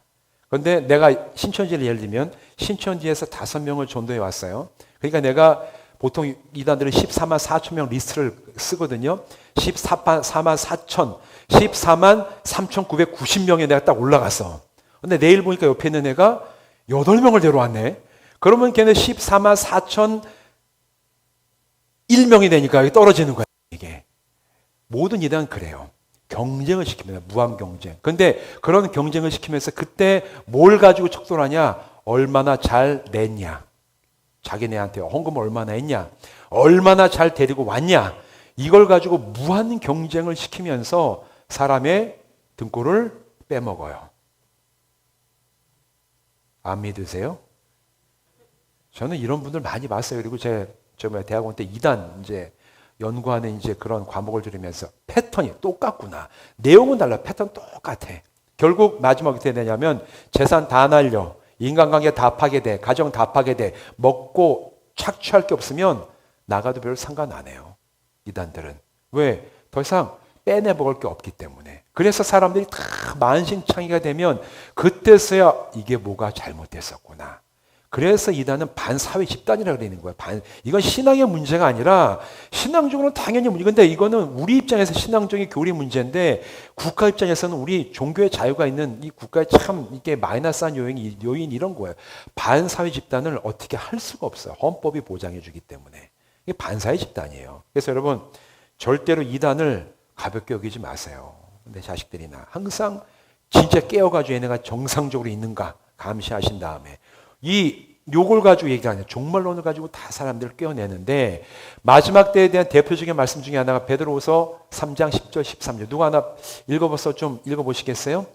그런데 내가 신천지를 예를 들면 신천지에서 5명을 전도해 왔어요. 그러니까 내가 보통 이단들은 14만 4천 명 리스트를 쓰거든요. 14만 4천, 14만 3,990명에 내가 딱 올라갔어. 근데 내일 보니까 옆에 있는 애가 8명을 데려왔네. 그러면 걔는 14만 4천 1명이 되니까 떨어지는 거야, 이게. 모든 이단은 그래요. 경쟁을 시킵니다. 무한 경쟁. 근데 그런 경쟁을 시키면서 그때 뭘 가지고 척도를 하냐? 얼마나 잘 냈냐? 자기네한테 헌금을 얼마나 했냐? 얼마나 잘 데리고 왔냐? 이걸 가지고 무한 경쟁을 시키면서 사람의 등골을 빼먹어요. 안 믿으세요? 저는 이런 분들 많이 봤어요. 그리고 대학원 때 2단 이제 연구하는 이제 그런 과목을 들으면서 패턴이 똑같구나. 내용은 달라. 패턴 똑같아. 결국 마지막에 어떻게 되냐면 재산 다 날려. 인간관계 다 파괴돼. 가정 다 파괴돼. 먹고 착취할 게 없으면 나가도 별 상관 안 해요. 이단들은. 왜? 더 이상 빼내 먹을 게 없기 때문에. 그래서 사람들이 다 만신창이가 되면 그때서야 이게 뭐가 잘못됐었구나. 그래서 이단은 반사회 집단이라고 그러는 거예요. 이건 신앙의 문제가 아니라 신앙적으로는 당연히 문제. 근데 이거는 우리 입장에서 신앙적인 교리 문제인데 국가 입장에서는 우리 종교의 자유가 있는 이 국가에 참 이게 마이너스한 요인 이런 거예요. 반사회 집단을 어떻게 할 수가 없어요. 헌법이 보장해 주기 때문에. 이게 반사회 집단이에요. 그래서 여러분 절대로 이단을 가볍게 여기지 마세요. 내 자식들이나 항상 진짜 깨어가지고 얘네가 정상적으로 있는가 감시하신 다음에 요걸 가지고 얘기하냐. 종말론을 가지고 다 사람들을 깨어내는데 마지막 때에 대한 대표적인 말씀 중에 하나가 베드로후서 3장 10절 13절. 누가 하나 읽어봐서 좀 읽어보시겠어요?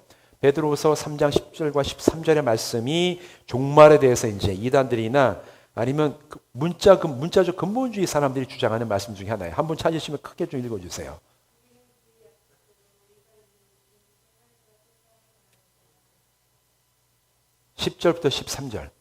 베드로후서 3장 10절과 13절의 말씀이 종말에 대해서 이제 이단들이나 아니면 문자적 근본주의 사람들이 주장하는 말씀 중에 하나예요. 한번 찾으시면 크게 좀 읽어주세요. 10절부터 13절.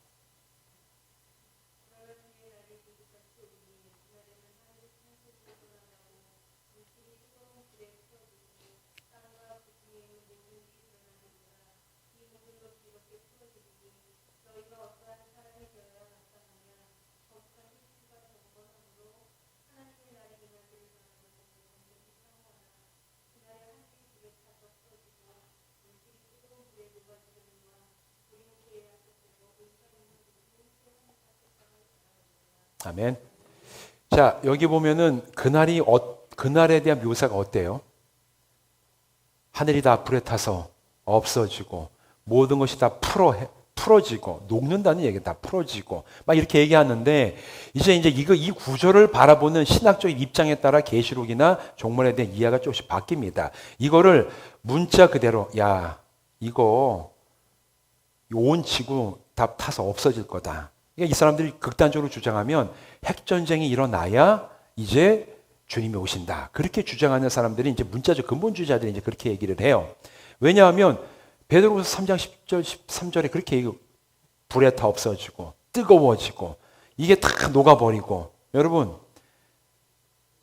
아멘. 자, 여기 보면은 그날에 대한 묘사가 어때요? 하늘이 다 불에 타서 없어지고 모든 것이 다 풀어지고 녹는다는 얘기 다 풀어지고 막 이렇게 얘기하는데 이제 이 구조를 바라보는 신학적인 입장에 따라 계시록이나 종말에 대한 이해가 조금씩 바뀝니다. 이거를 문자 그대로 이거 온 지구 다 타서 없어질 거다. 그러니까 이 사람들이 극단적으로 주장하면 핵전쟁이 일어나야 이제 주님이 오신다. 그렇게 주장하는 사람들이 이제 문자적 근본주의자들이 이제 그렇게 얘기를 해요. 왜냐하면 베드로후서 3장 10절 13절에 그렇게 얘기해요. 불에 타 없어지고 뜨거워지고 이게 다 녹아버리고 여러분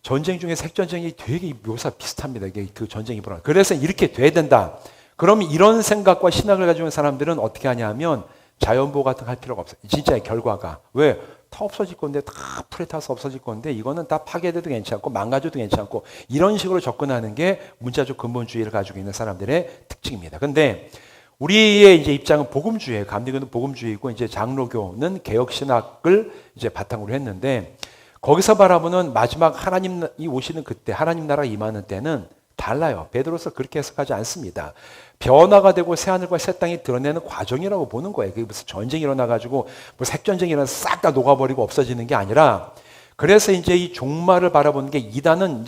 전쟁 중에 핵전쟁이 되게 묘사 비슷합니다. 이게 그 전쟁이 벌어나. 그래서 이렇게 돼야 된다. 그럼 이런 생각과 신학을 가지고 있는 사람들은 어떻게 하냐 하면 자연보호 같은 거 할 필요가 없어요. 진짜의 결과가. 왜? 다 없어질 건데, 다 풀에 타서 없어질 건데, 이거는 다 파괴돼도 괜찮고, 망가져도 괜찮고, 이런 식으로 접근하는 게 문자적 근본주의를 가지고 있는 사람들의 특징입니다. 근데, 우리의 이제 입장은 복음주의예요. 감리교는 복음주의고, 이제 장로교는 개혁신학을 이제 바탕으로 했는데, 거기서 바라보는 마지막 하나님이 오시는 그때, 하나님 나라가 임하는 때는 달라요. 베드로서 그렇게 해석하지 않습니다. 변화가 되고 새하늘과 새 땅이 드러내는 과정이라고 보는 거예요. 그게 무슨 전쟁이 일어나가지고 뭐 핵전쟁이 일어나서 싹 다 녹아버리고 없어지는 게 아니라 그래서 이제 이 종말을 바라보는 게 이단은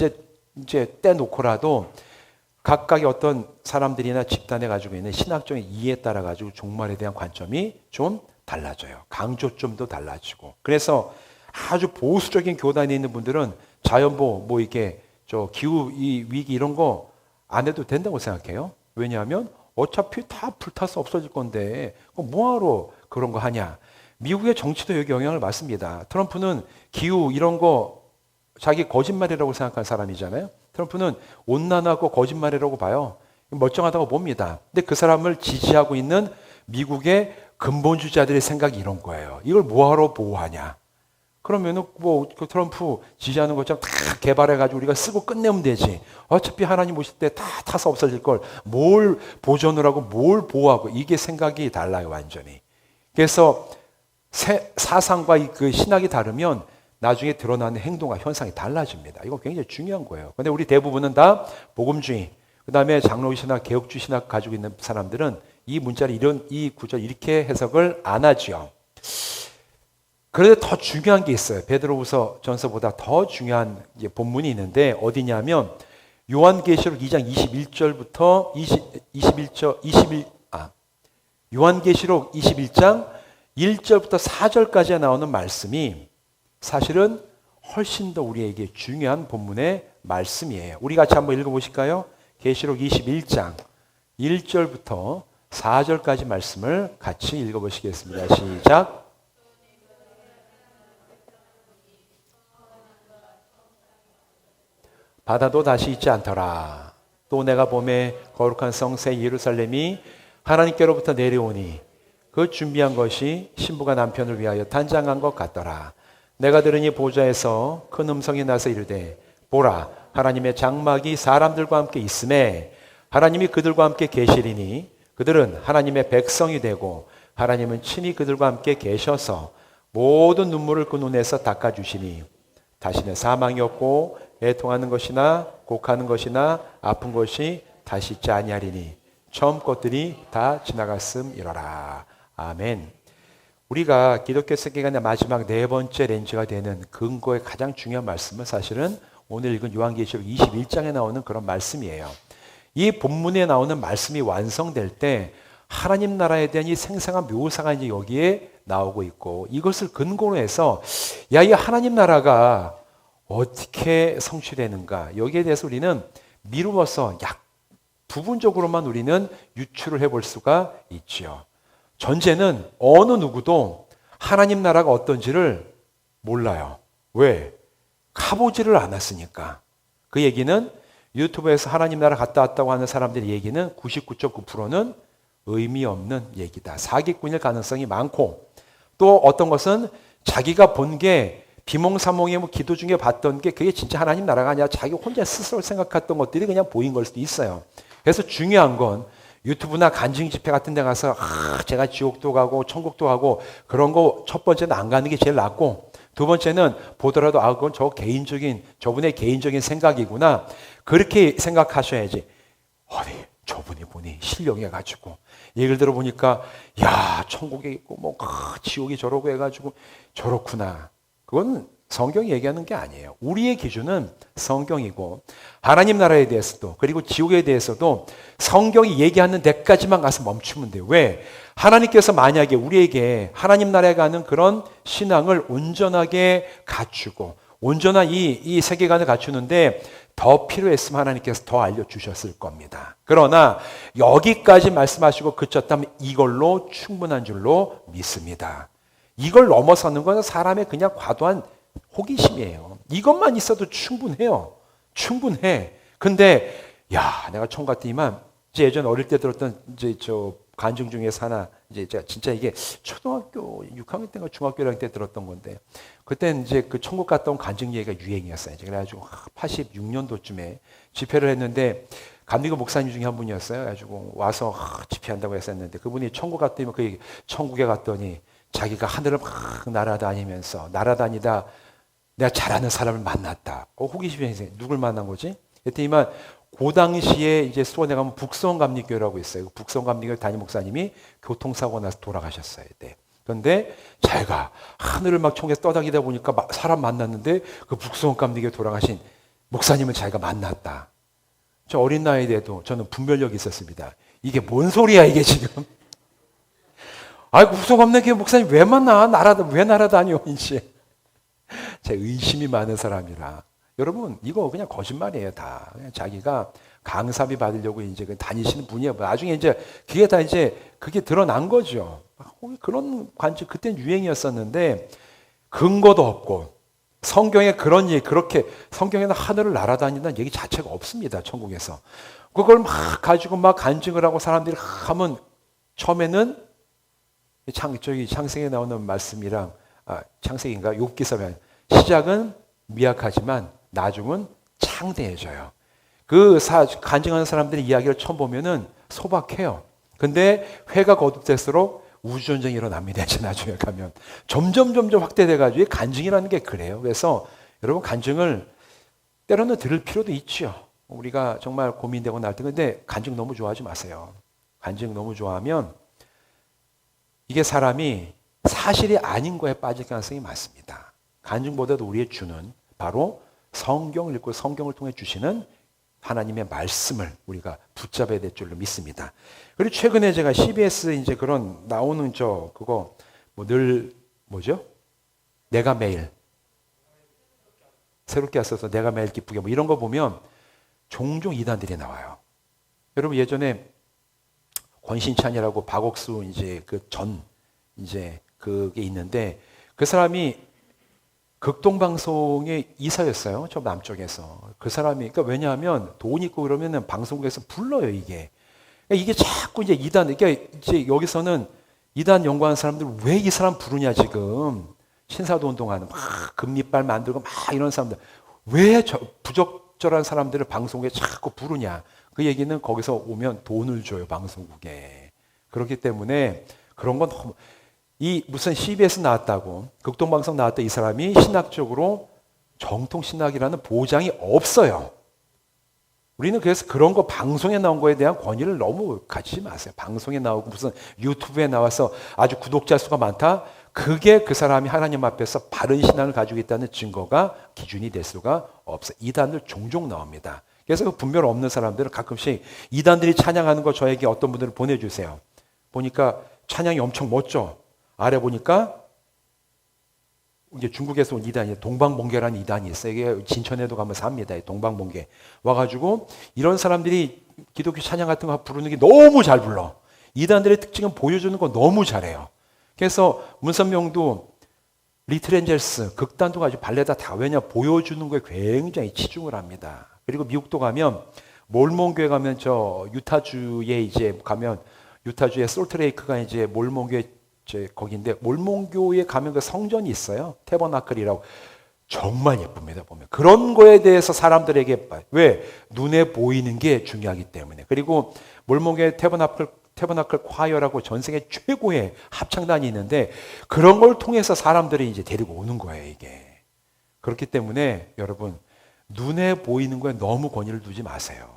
이제 떼놓고라도 각각의 어떤 사람들이나 집단에 가지고 있는 신학적인 이해에 따라 가지고 종말에 대한 관점이 좀 달라져요. 강조점도 달라지고. 그래서 아주 보수적인 교단에 있는 분들은 자연보호 뭐 이게 기후 위기 이런 거 안 해도 된다고 생각해요. 왜냐하면 어차피 다 불타서 없어질 건데 뭐하러 그런 거 하냐. 미국의 정치도 여기 영향을 받습니다. 트럼프는 기후 이런 거 자기 거짓말이라고 생각하는 사람이잖아요. 트럼프는 온난화고 거짓말이라고 봐요. 멀쩡하다고 봅니다. 근데 그 사람을 지지하고 있는 미국의 근본주의자들의 생각이 이런 거예요. 이걸 뭐하러 보호하냐. 그러면은 그 트럼프 지지하는 것처럼 다 개발해가지고 우리가 쓰고 끝내면 되지. 어차피 하나님 오실 때 다 타서 없어질 걸 뭘 보존을 하고 뭘 보호하고, 이게 생각이 달라요, 완전히. 그래서 사상과 그 신학이 다르면 나중에 드러나는 행동과 현상이 달라집니다. 이거 굉장히 중요한 거예요. 근데 우리 대부분은 다 복음주의, 그 다음에 장로교 신학, 개혁주의 신학 가지고 있는 사람들은 이 문자를 이 구절 이렇게 해석을 안 하죠. 그런데 더 중요한 게 있어요. 베드로후서 전서보다 더 중요한 본문이 있는데 어디냐면 요한계시록 2장 21절부터 21장 1절부터 4절까지 나오는 말씀이 사실은 훨씬 더 우리에게 중요한 본문의 말씀이에요. 우리 같이 한번 읽어보실까요? 계시록 21장 1절부터 4절까지 말씀을 같이 읽어보시겠습니다. 시작. 바다도 다시 있지 않더라. 또 내가 보매 거룩한 성새 예루살렘이 하나님께로부터 내려오니 그 준비한 것이 신부가 남편을 위하여 단장한 것 같더라. 내가 들으니 보좌에서 큰 음성이 나서 이르되 보라, 하나님의 장막이 사람들과 함께 있음에 하나님이 그들과 함께 계시리니 그들은 하나님의 백성이 되고 하나님은 친히 그들과 함께 계셔서 모든 눈물을 그 눈에서 닦아주시니 다시는 사망이 없고 애통하는 것이나 곡하는 것이나 아픈 것이 다시 있지 아니하리니 처음 것들이 다 지나갔음이로라. 아멘. 우리가 기독교 세계관의 마지막 네 번째 렌즈가 되는 근거의 가장 중요한 말씀은 사실은 오늘 읽은 요한계시록 21장에 나오는 그런 말씀이에요. 이 본문에 나오는 말씀이 완성될 때 하나님 나라에 대한 이 생생한 묘사가 이제 여기에 나오고 있고, 이것을 근거로 해서 이 하나님 나라가 어떻게 성취되는가, 여기에 대해서 우리는 미루어서 부분적으로만 우리는 유추를 해볼 수가 있죠. 전제는 어느 누구도 하나님 나라가 어떤지를 몰라요. 왜? 가보지를 않았으니까. 그 얘기는 유튜브에서 하나님 나라 갔다 왔다고 하는 사람들의 얘기는 99.9%는 의미 없는 얘기다. 사기꾼일 가능성이 많고, 또 어떤 것은 자기가 본 게 비몽사몽의 기도 중에 봤던 게 그게 진짜 하나님 나라가 아니라 자기 혼자 스스로 생각했던 것들이 그냥 보인 걸 수도 있어요. 그래서 중요한 건 유튜브나 간증 집회 같은 데 가서 제가 지옥도 가고 천국도 가고 그런 거 첫 번째는 안 가는 게 제일 낫고, 두 번째는 보더라도 그건 저분의 개인적인 생각이구나, 그렇게 생각하셔야지. 저분이 보니 신령해가지고 얘기를 들어보니까 천국에 있고 지옥이 저러고 해가지고 저렇구나. 그건 성경이 얘기하는 게 아니에요. 우리의 기준은 성경이고, 하나님 나라에 대해서도 그리고 지옥에 대해서도 성경이 얘기하는 데까지만 가서 멈추면 돼요. 왜? 하나님께서 만약에 우리에게 하나님 나라에 가는 그런 신앙을 온전하게 갖추고 온전한 이 세계관을 갖추는데 더 필요했으면 하나님께서 더 알려주셨을 겁니다. 그러나 여기까지 말씀하시고 그쳤다면 이걸로 충분한 줄로 믿습니다. 이걸 넘어서는 건 사람의 그냥 과도한 호기심이에요. 이것만 있어도 충분해요. 충분해. 근데 내가 총 같더니만 이제 예전 어릴 때 들었던 저 간증 중에서 하나, 이제 제가 진짜 이게 초등학교 6학년 때인가 중학교 1학년 때 들었던 건데, 그때는 이제 그 천국 갔다 온 간증 얘기가 유행이었어요. 그래가지고 86년도쯤에 집회를 했는데 감리교 목사님 중에 한 분이었어요. 그래가지고 와서 집회한다고 했었는데 그분이 천국 갔더니 그 천국에 갔더니 자기가 하늘을 막 날아다니다 내가 잘 아는 사람을 만났다. 호기심이 생겨. 누굴 만난 거지? 그랬더니만 그 당시에 이제 수원에 가면 북성감리교라고 있어요. 북성감리교 담임 목사님이 교통사고 나서 돌아가셨어요. 그런데 자기가 하늘을 막 총에서 떠다니다 보니까 사람 만났는데 그 북성감리교 돌아가신 목사님을 자기가 만났다. 저 어린 나이에도 저는 분별력이 있었습니다. 이게 뭔 소리야 이게 지금. 북성감리교 목사님 왜 만나? 왜 날아다녀 이제. 제 의심이 많은 사람이라. 여러분 이거 그냥 거짓말이에요. 다 그냥 자기가 강사비 받으려고 이제 다니시는 분이에요. 나중에 이제 그게 드러난 거죠. 그런 관점 그때는 유행이었었는데 근거도 없고 성경에 그런 얘기, 그렇게 성경에는 하늘을 날아다닌다는 얘기 자체가 없습니다. 천국에서 그걸 막 가지고 막 간증을 하고 사람들이 하면 처음에는 창세기에 나오는 말씀이랑 창세기인가 욥기서면 시작은 미약하지만 나중은 창대해져요. 간증하는 사람들의 이야기를 처음 보면은 소박해요. 근데 회가 거듭될수록 우주전쟁이 일어납니다. 이제 나중에 가면 점점 확대돼가지고 간증이라는 게 그래요. 그래서 여러분 간증을 때로는 들을 필요도 있죠. 우리가 정말 고민되고 날 때. 근데 간증 너무 좋아하지 마세요. 간증 너무 좋아하면 이게 사람이 사실이 아닌 거에 빠질 가능성이 많습니다. 간증보다도 우리의 주는 바로 성경을 읽고 성경을 통해 주시는 하나님의 말씀을 우리가 붙잡아야 될 줄로 믿습니다. 그리고 최근에 제가 CBS 이제 그런 나오는 그거 뭐죠? 내가 매일 새롭게 왔어서 내가 매일 기쁘게 이런 거 보면 종종 이단들이 나와요. 여러분 예전에 권신찬이라고 박옥수 이제 그게 있는데 그 사람이 극동방송의 이사였어요. 저 남쪽에서. 그 사람이, 그러니까 왜냐하면 돈 있고 그러면은 방송국에서 불러요, 이게. 그러니까 이게 자꾸 이제 그러니까 이제 여기서는 이단 연구하는 사람들 왜 이 사람 부르냐, 지금. 신사도 운동하는, 막 금리빨 만들고 막 이런 사람들. 왜 부적절한 사람들을 방송국에 자꾸 부르냐. 그 얘기는 거기서 오면 돈을 줘요, 방송국에. 그렇기 때문에 그런 건 너무, 무슨 CBS 나왔다고, 극동방송 나왔다 이 사람이 신학적으로 정통신학이라는 보장이 없어요. 우리는 그래서 그런 거 방송에 나온 거에 대한 권위를 너무 가지지 마세요. 방송에 나오고 무슨 유튜브에 나와서 아주 구독자 수가 많다? 그게 그 사람이 하나님 앞에서 바른 신앙을 가지고 있다는 증거가 기준이 될 수가 없어요. 이단들 종종 나옵니다. 그래서 그 분별 없는 사람들은 가끔씩 이단들이 찬양하는 거 저에게 어떤 분들을 보내주세요. 보니까 찬양이 엄청 멋져. 아래 보니까 이제 중국에서 온 이단이 동방봉계라는 이단이 있어요. 이게 진천에도 가면 삽니다. 동방봉계 와가지고 이런 사람들이 기독교 찬양 같은 거 부르는 게 너무 잘 불러. 이단들의 특징은 보여주는 거 너무 잘해요. 그래서 문선명도 리틀 엔젤스 극단도 가지고 발레다 다 왜냐 보여주는 거에 굉장히 치중을 합니다. 그리고 미국도 가면 몰몬교회 가면 유타주에 가면 유타주의 솔트레이크가 이제 몰몬교회 거기인데 몰몬교에 가면 그 성전이 있어요. 태버나클이라고. 정말 예쁩니다. 보면 그런 거에 대해서 사람들에게 왜 눈에 보이는 게 중요하기 때문에. 그리고 몰몬교회 태버나클 콰이어라고 전 세계 최고의 합창단이 있는데 그런 걸 통해서 사람들이 이제 데리고 오는 거예요. 이게 그렇기 때문에 여러분 눈에 보이는 거에 너무 권위를 두지 마세요.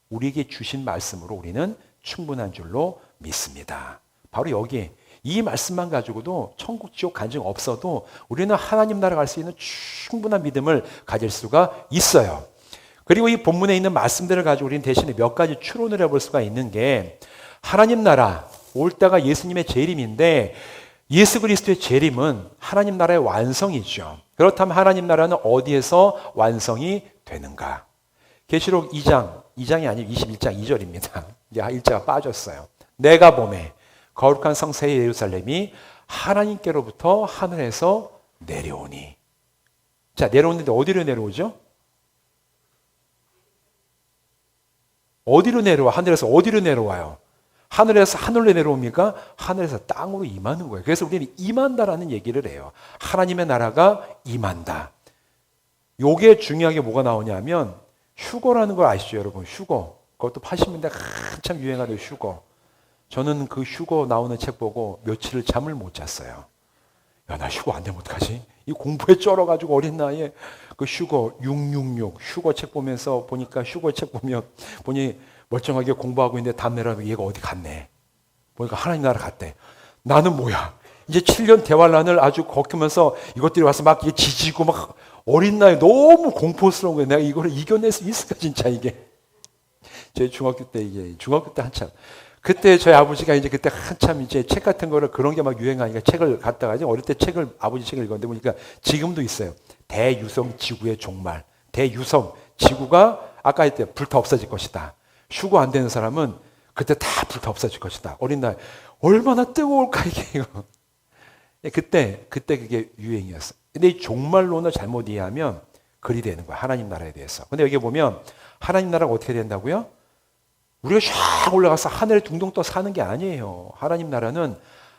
우리에게 주신 말씀으로 우리는 충분한 줄로 믿습니다. 바로 여기 이 말씀만 가지고도 천국 지옥 간증 없어도 우리는 하나님 나라 갈 수 있는 충분한 믿음을 가질 수가 있어요. 그리고 이 본문에 있는 말씀들을 가지고 우리는 대신에 몇 가지 추론을 해볼 수가 있는 게 하나님 나라 올 때가 예수님의 재림인데 예수 그리스도의 재림은 하나님 나라의 완성이죠. 그렇다면 하나님 나라는 어디에서 완성이 되는가? 계시록 2장이 아니고 21장 2절입니다. 이제 1자가 빠졌어요. 내가 보매 거룩한 성 새 예루살렘이 하나님께로부터 하늘에서 내려오니. 자, 내려오는데 어디로 내려오죠? 어디로 내려와? 하늘에서 어디로 내려와요? 하늘에서 하늘로 내려옵니까? 하늘에서 땅으로 임하는 거예요. 그래서 우리는 임한다라는 얘기를 해요. 하나님의 나라가 임한다. 요게 중요하게 뭐가 나오냐면 휴거라는 걸 아시죠, 여러분? 휴거. 그것도 80년대 한참 유행하던 휴거. 저는 그 휴거 나오는 책 보고 며칠을 잠을 못 잤어요. 야, 나 휴거 안 되면 어떡하지? 이 공부에 쩔어가지고 어린 나이에 그 휴거 666 휴거 책 보면서 보니까 휴거 책 보니 멀쩡하게 공부하고 있는데 다음날에 얘가 어디 갔네. 보니까 하나님 나라 갔대. 나는 뭐야? 이제 7년 대환란을 아주 겪으면서 이것들이 와서 막 지지고 막 어린 나이에 너무 공포스러운 거예요. 내가 이거를 이겨낼 수 있을까 진짜 이게. 제 중학교 때 한참. 그때 저희 아버지가 이제 그때 한참 이제 책 같은 거를 그런 게 막 유행하니까 책을 갖다가 어릴 때 아버지 책을 읽었는데 보니까 지금도 있어요. 대유성 지구의 종말. 대유성 지구가 아까 했대 불타 없어질 것이다. 휴거 안 되는 사람은 그때 다 불타 없어질 것이다. 어린 나이 얼마나 뜨거울까 이게. 그때 그게 유행이었어. 근데 이 종말론을 잘못 이해하면 그리 되는 거야. 하나님 나라에 대해서. 근데 여기 보면 하나님 나라가 어떻게 된다고요? 우리가 샥 올라가서 하늘에 둥둥 떠 사는 게 아니에요. 하나님 나라는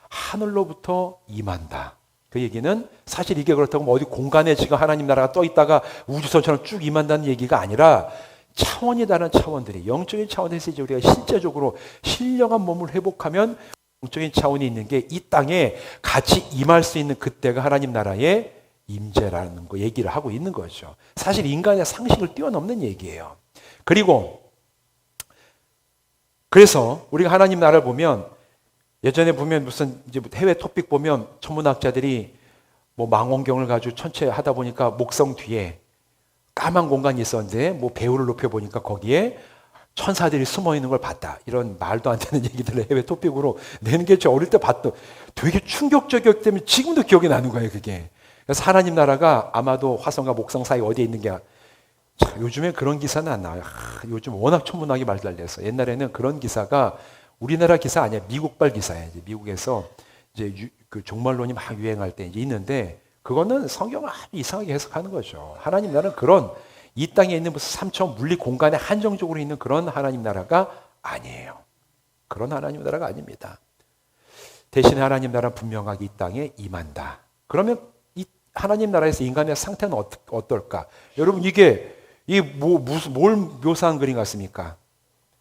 하늘로부터 임한다. 그 얘기는 사실 이게 그렇다고 뭐 어디 공간에 지금 하나님 나라가 떠 있다가 우주선처럼 쭉 임한다는 얘기가 아니라 차원이 다른 차원들이 영적인 차원에서 이제 우리가 실제적으로 신령한 몸을 회복하면 영적인 차원이 있는 게 이 땅에 같이 임할 수 있는 그때가 하나님 나라의 임재라는 거 얘기를 하고 있는 거죠. 사실 인간의 상식을 뛰어넘는 얘기예요. 그래서 우리가 하나님 나라를 보면 예전에 보면 무슨 이제 해외 토픽 보면 천문학자들이 뭐 망원경을 가지고 천체 하다 보니까 목성 뒤에 까만 공간이 있었는데 뭐 배우를 높여 보니까 거기에 천사들이 숨어 있는 걸 봤다. 이런 말도 안 되는 얘기들을 해외 토픽으로 내는 게 저 어릴 때 봤던 되게 충격적이었기 때문에 지금도 기억이 나는 거예요, 그게. 그래서 하나님 나라가 아마도 화성과 목성 사이 어디에 있는 게 요즘에 그런 기사는 안 나와요. 요즘 워낙 천문학이 말달려서 옛날에는 그런 기사가 우리나라 기사 아니야. 미국발 기사예요. 이제 미국에서 이제 그 종말론이 막 유행할 때 이제 있는데 그거는 성경을 아주 이상하게 해석하는 거죠. 하나님 나라는 그런 이 땅에 있는 무슨 3차원 물리 공간에 한정적으로 있는 그런 하나님 나라가 아니에요. 그런 하나님 나라가 아닙니다. 대신에 하나님 나라는 분명하게 이 땅에 임한다. 그러면 이 하나님 나라에서 인간의 상태는 어떨까? 여러분 이게 뭘 묘사한 그림 같습니까?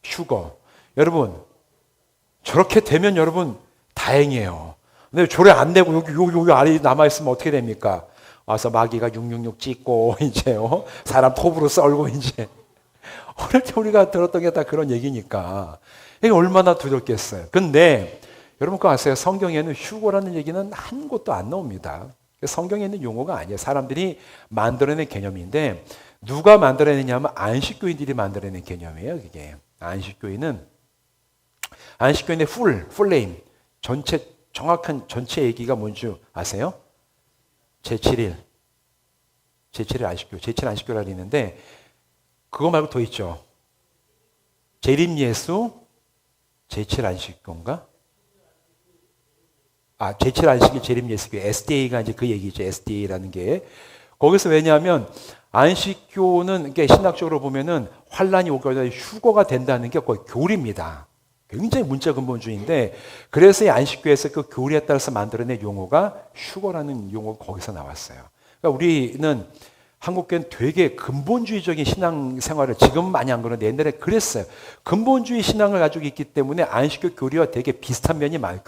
휴거. 여러분 저렇게 되면 여러분 다행이에요. 근데 저래 안 되고 여기 아래 남아있으면 어떻게 됩니까? 와서 마귀가 666 찍고 이제 사람 톱으로 썰고 이제 어릴 때 우리가 들었던 게 다 그런 얘기니까 이게 얼마나 두렵겠어요. 근데 여러분 그거 아세요? 성경에는 휴거라는 얘기는 한 곳도 안 나옵니다. 성경에 있는 용어가 아니에요. 사람들이 만들어낸 개념인데 누가 만들어내냐면 안식교인들이 만들어낸 개념이에요. 그게 안식교인의 풀네임 정확한 전체 얘기가 뭔지 아세요? 제7일 안식교라 있는데 그거 말고 더 있죠. 재림 예수 제7 안식교인가? 제7 안식일 재림 예수교 SDA가 이제 그 얘기죠. SDA라는 게 거기서 왜냐하면 안식교는 신학적으로 보면은 환란이 오거나 휴거가 된다는 게 거의 교리입니다. 굉장히 문자 근본주의인데 그래서 이 안식교에서 그 교리에 따라서 만들어낸 용어가 휴거라는 용어가 거기서 나왔어요. 그러니까 우리는 한국교회는 되게 근본주의적인 신앙생활을 지금 많이 안 그러는데 옛날에 그랬어요. 근본주의 신앙을 가지고 있기 때문에 안식교 교리와 되게 비슷한 면이 많아요.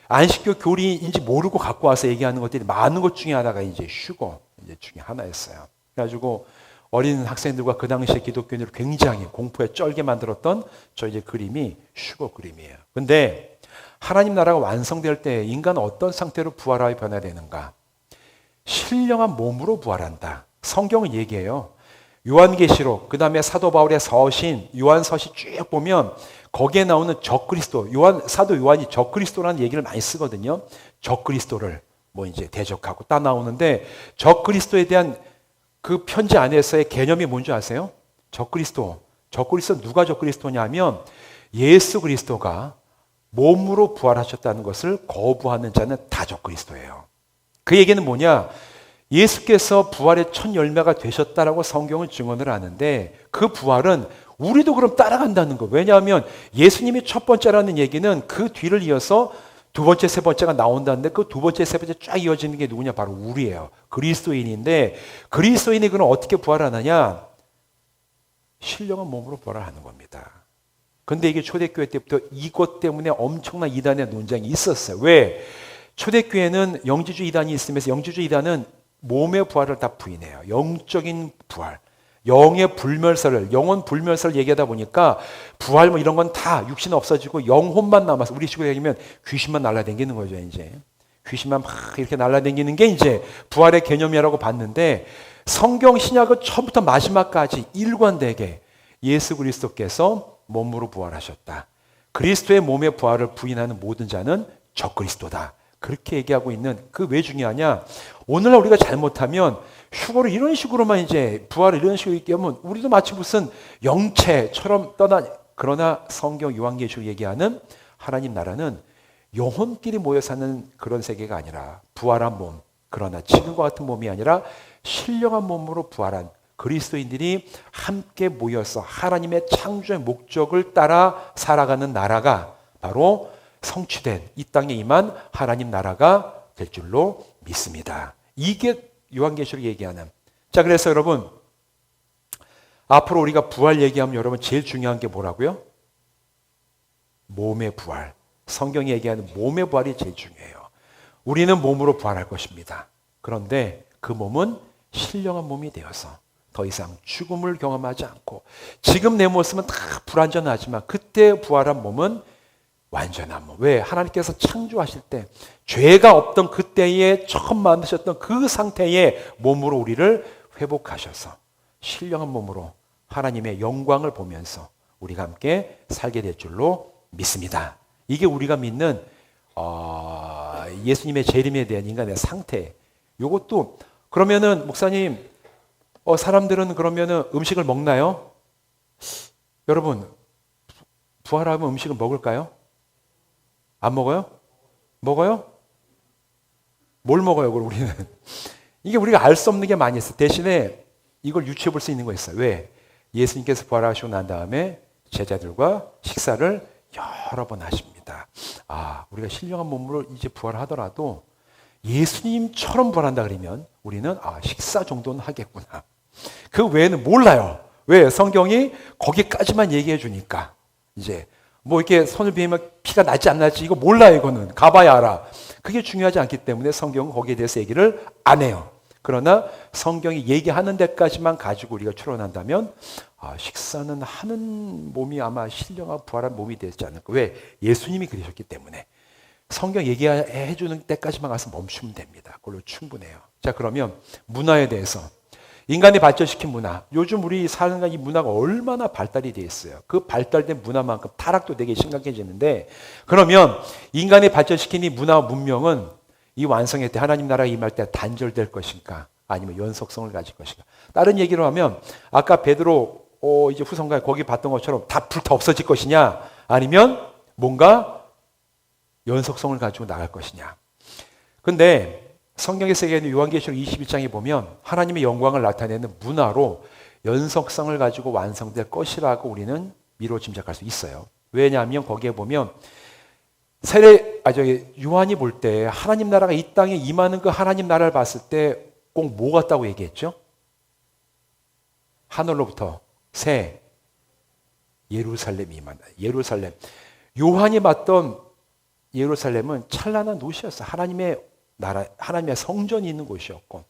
안식교 교리인지 모르고 갖고 와서 얘기하는 것들이 많은 것 중에 하나가 이제 휴거 중에 하나였어요. 그래가지고 어린 학생들과 그 당시에 기독교인들을 굉장히 공포에 쩔게 만들었던 저 이제 그림이 휴거 그림이에요. 근데 하나님 나라가 완성될 때 인간은 어떤 상태로 부활하여 변화되는가? 신령한 몸으로 부활한다. 성경은 얘기해요. 요한계시록, 그 다음에 사도 바울의 서신, 요한서시 쭉 보면 거기에 나오는 적그리스도, 사도 요한이 적그리스도라는 얘기를 많이 쓰거든요. 적그리스도를 뭐 이제 대적하고 딱 나오는데 적그리스도에 대한 그 편지 안에서의 개념이 뭔지 아세요? 적그리스도 누가 적그리스도냐면 예수 그리스도가 몸으로 부활하셨다는 것을 거부하는 자는 다 적그리스도예요. 그 얘기는 뭐냐? 예수께서 부활의 첫 열매가 되셨다라고 성경은 증언을 하는데 그 부활은 우리도 그럼 따라간다는 거. 왜냐하면 예수님이 첫 번째라는 얘기는 그 뒤를 이어서 두 번째, 세 번째가 나온다는데 그 두 번째, 세 번째 쫙 이어지는 게 누구냐? 바로 우리예요. 그리스도인인데 그리스도인이 그럼 어떻게 부활하느냐? 신령한 몸으로 부활하는 겁니다. 근데 이게 초대교회 때부터 이것 때문에 엄청난 이단의 논쟁이 있었어요. 왜? 초대교회는 영지주의 이단이 있으면서 영지주의 이단은 몸의 부활을 다 부인해요. 영적인 부활. 영의 불멸설을, 영혼 불멸설을 얘기하다 보니까 부활 뭐 이런 건 다 육신은 없어지고 영혼만 남아서 우리 식으로 얘기하면 귀신만 날아다니는 거죠, 이제. 귀신만 막 이렇게 날아다니는 게 이제 부활의 개념이라고 봤는데 성경 신약은 처음부터 마지막까지 일관되게 예수 그리스도께서 몸으로 부활하셨다. 그리스도의 몸의 부활을 부인하는 모든 자는 적그리스도다. 그렇게 얘기하고 있는 그 왜 중요하냐? 오늘날 우리가 잘못하면 휴거를 이런 식으로만 이제 부활을 이런 식으로 얘기하면 우리도 마치 무슨 영체처럼 그러나 성경 요한계시록 얘기하는 하나님 나라는 영혼끼리 모여 사는 그런 세계가 아니라 부활한 몸, 그러나 지금과 같은 몸이 아니라 신령한 몸으로 부활한 그리스도인들이 함께 모여서 하나님의 창조의 목적을 따라 살아가는 나라가 바로 성취된 이 땅에 임한 하나님 나라가 될 줄로 믿습니다. 이게 요한계시록 얘기하는. 자, 그래서 여러분 앞으로 우리가 부활 얘기하면 여러분 제일 중요한 게 뭐라고요? 몸의 부활. 성경이 얘기하는 몸의 부활이 제일 중요해요. 우리는 몸으로 부활할 것입니다. 그런데 그 몸은 신령한 몸이 되어서 더 이상 죽음을 경험하지 않고 지금 내 모습은 다 불완전하지만 그때 부활한 몸은 완전한 몸. 왜? 하나님께서 창조하실 때 죄가 없던 그때에 처음 만드셨던 그 상태의 몸으로 우리를 회복하셔서 신령한 몸으로 하나님의 영광을 보면서 우리가 함께 살게 될 줄로 믿습니다. 이게 우리가 믿는 예수님의 재림에 대한 인간의 상태. 이것도 그러면은 목사님 사람들은 그러면은 음식을 먹나요? 여러분 부활하면 음식을 먹을까요? 안 먹어요? 먹어요? 뭘 먹어요, 그럼 우리는? 이게 우리가 알 수 없는 게 많이 있어요. 대신에 이걸 유추해 볼 수 있는 거 있어요. 왜? 예수님께서 부활하시고 난 다음에 제자들과 식사를 여러 번 하십니다. 우리가 신령한 몸으로 이제 부활하더라도 예수님처럼 부활한다 그러면 우리는 식사 정도는 하겠구나. 그 외에는 몰라요. 왜? 성경이 거기까지만 얘기해 주니까 이제 뭐 이렇게 손을 비비면 피가 나지 안 나지 이거 몰라요. 이거는 가봐야 알아. 그게 중요하지 않기 때문에 성경은 거기에 대해서 얘기를 안 해요. 그러나 성경이 얘기하는 데까지만 가지고 우리가 추론한다면 식사는 하는 몸이 아마 신령하고 부활한 몸이 되지 않을까. 왜? 예수님이 그러셨기 때문에 성경 얘기해 주는 때까지만 가서 멈추면 됩니다. 그걸로 충분해요. 자, 그러면 문화에 대해서 인간이 발전시킨 문화. 요즘 우리 사는 이 문화가 얼마나 발달이 되어 있어요. 그 발달된 문화만큼 타락도 되게 심각해지는데 그러면 인간이 발전시킨 이 문화와 문명은 이 완성의 때 하나님 나라가 임할 때 단절될 것인가 아니면 연속성을 가질 것인가. 다른 얘기로 하면 아까 베드로 이제 후성가에 거기 봤던 것처럼 다 불타 없어질 것이냐 아니면 뭔가 연속성을 가지고 나갈 것이냐. 근데 성경에서 얘기하는 요한계시록 21장에 보면 하나님의 영광을 나타내는 문화로 연속성을 가지고 완성될 것이라고 우리는 미루어 짐작할 수 있어요. 왜냐하면 거기에 보면 요한이 볼 때 하나님 나라가 이 땅에 임하는 그 하나님 나라를 봤을 때 꼭 뭐 같다고 얘기했죠? 하늘로부터 새 예루살렘이 임한다. 예루살렘. 요한이 봤던 예루살렘은 찬란한 도시였어. 하나님의 나라, 하나님의 성전이 있는 곳이었고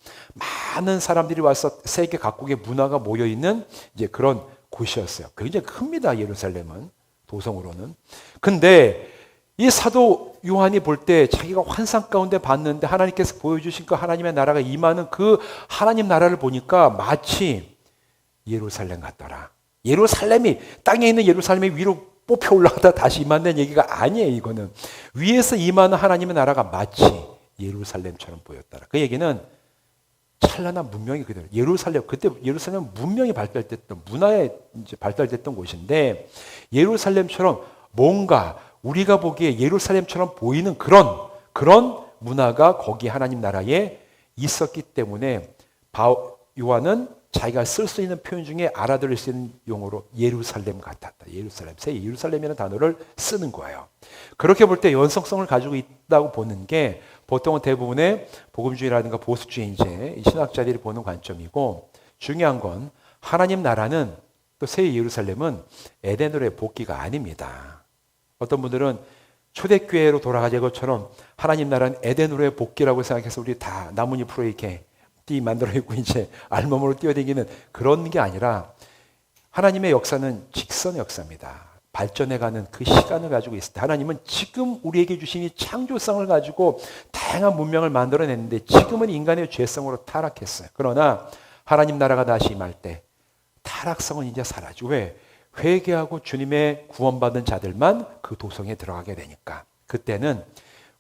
많은 사람들이 와서 세계 각국의 문화가 모여 있는 이제 그런 곳이었어요. 굉장히 큽니다. 예루살렘은 도성으로는. 근데 이 사도 요한이 볼 때 자기가 환상 가운데 봤는데 하나님께서 보여주신 그 하나님의 나라가 임하는 그 하나님 나라를 보니까 마치 예루살렘 같더라. 예루살렘이 땅에 있는 예루살렘이 위로 뽑혀 올라가다 다시 임한다는 얘기가 아니에요. 이거는 위에서 임하는 하나님의 나라가 마치 예루살렘처럼 보였더라. 그 얘기는 찬란한 문명이 그대로 예루살렘 그때 예루살렘은 문명이 발달됐던 문화에 이제 발달됐던 곳인데 예루살렘처럼 뭔가 우리가 보기에 예루살렘처럼 보이는 그런 문화가 거기 하나님 나라에 있었기 때문에 요한은 자기가 쓸 수 있는 표현 중에 알아들을 수 있는 용어로 예루살렘 같았다. 예루살렘, 새 예루살렘이라는 단어를 쓰는 거예요. 그렇게 볼 때 연속성을 가지고 있다고 보는 게 보통은 대부분의 복음주의라든가 보수주의 이제 신학자들이 보는 관점이고 중요한 건 하나님 나라는 또 새 예루살렘은 에덴으로의 복귀가 아닙니다. 어떤 분들은 초대교회로 돌아가자 것처럼 하나님 나라는 에덴으로의 복귀라고 생각해서 우리 다 나뭇잎으로 이렇게 띠 만들어 있고 이제 알몸으로 뛰어다니는 그런 게 아니라 하나님의 역사는 직선의 역사입니다. 발전해가는 그 시간을 가지고 있을 때 하나님은 지금 우리에게 주신 이 창조성을 가지고 다양한 문명을 만들어냈는데 지금은 인간의 죄성으로 타락했어요. 그러나 하나님 나라가 다시 임할 때 타락성은 이제 사라지고 왜? 회개하고 주님의 구원받은 자들만 그 도성에 들어가게 되니까 그때는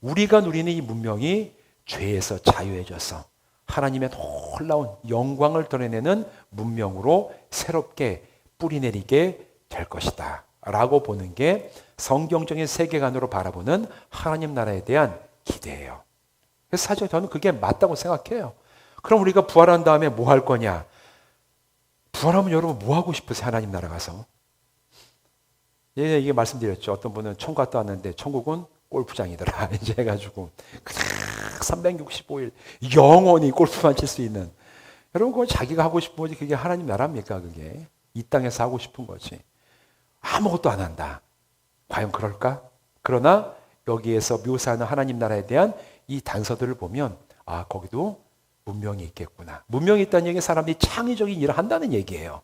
우리가 누리는 이 문명이 죄에서 자유해져서 하나님의 놀라운 영광을 드러내는 문명으로 새롭게 뿌리내리게 될 것이다 라고 보는 게 성경적인 세계관으로 바라보는 하나님 나라에 대한 기대예요. 그래서 사실 저는 그게 맞다고 생각해요. 그럼 우리가 부활한 다음에 뭐 할 거냐? 부활하면 여러분 뭐 하고 싶으세요? 하나님 나라 가서. 이게 말씀드렸죠. 어떤 분은 천국 갔다 왔는데 천국은 골프장이더라. 이제 해가지고 365일 영원히 골프만 칠 수 있는. 여러분, 그건 자기가 하고 싶은 거지 그게 하나님 나라입니까? 그게 이 땅에서 하고 싶은 거지. 아무것도 안 한다. 과연 그럴까? 그러나 여기에서 묘사하는 하나님 나라에 대한 이 단서들을 보면 아, 거기도 문명이 있겠구나. 문명이 있다는 얘기는 사람들이 창의적인 일을 한다는 얘기예요.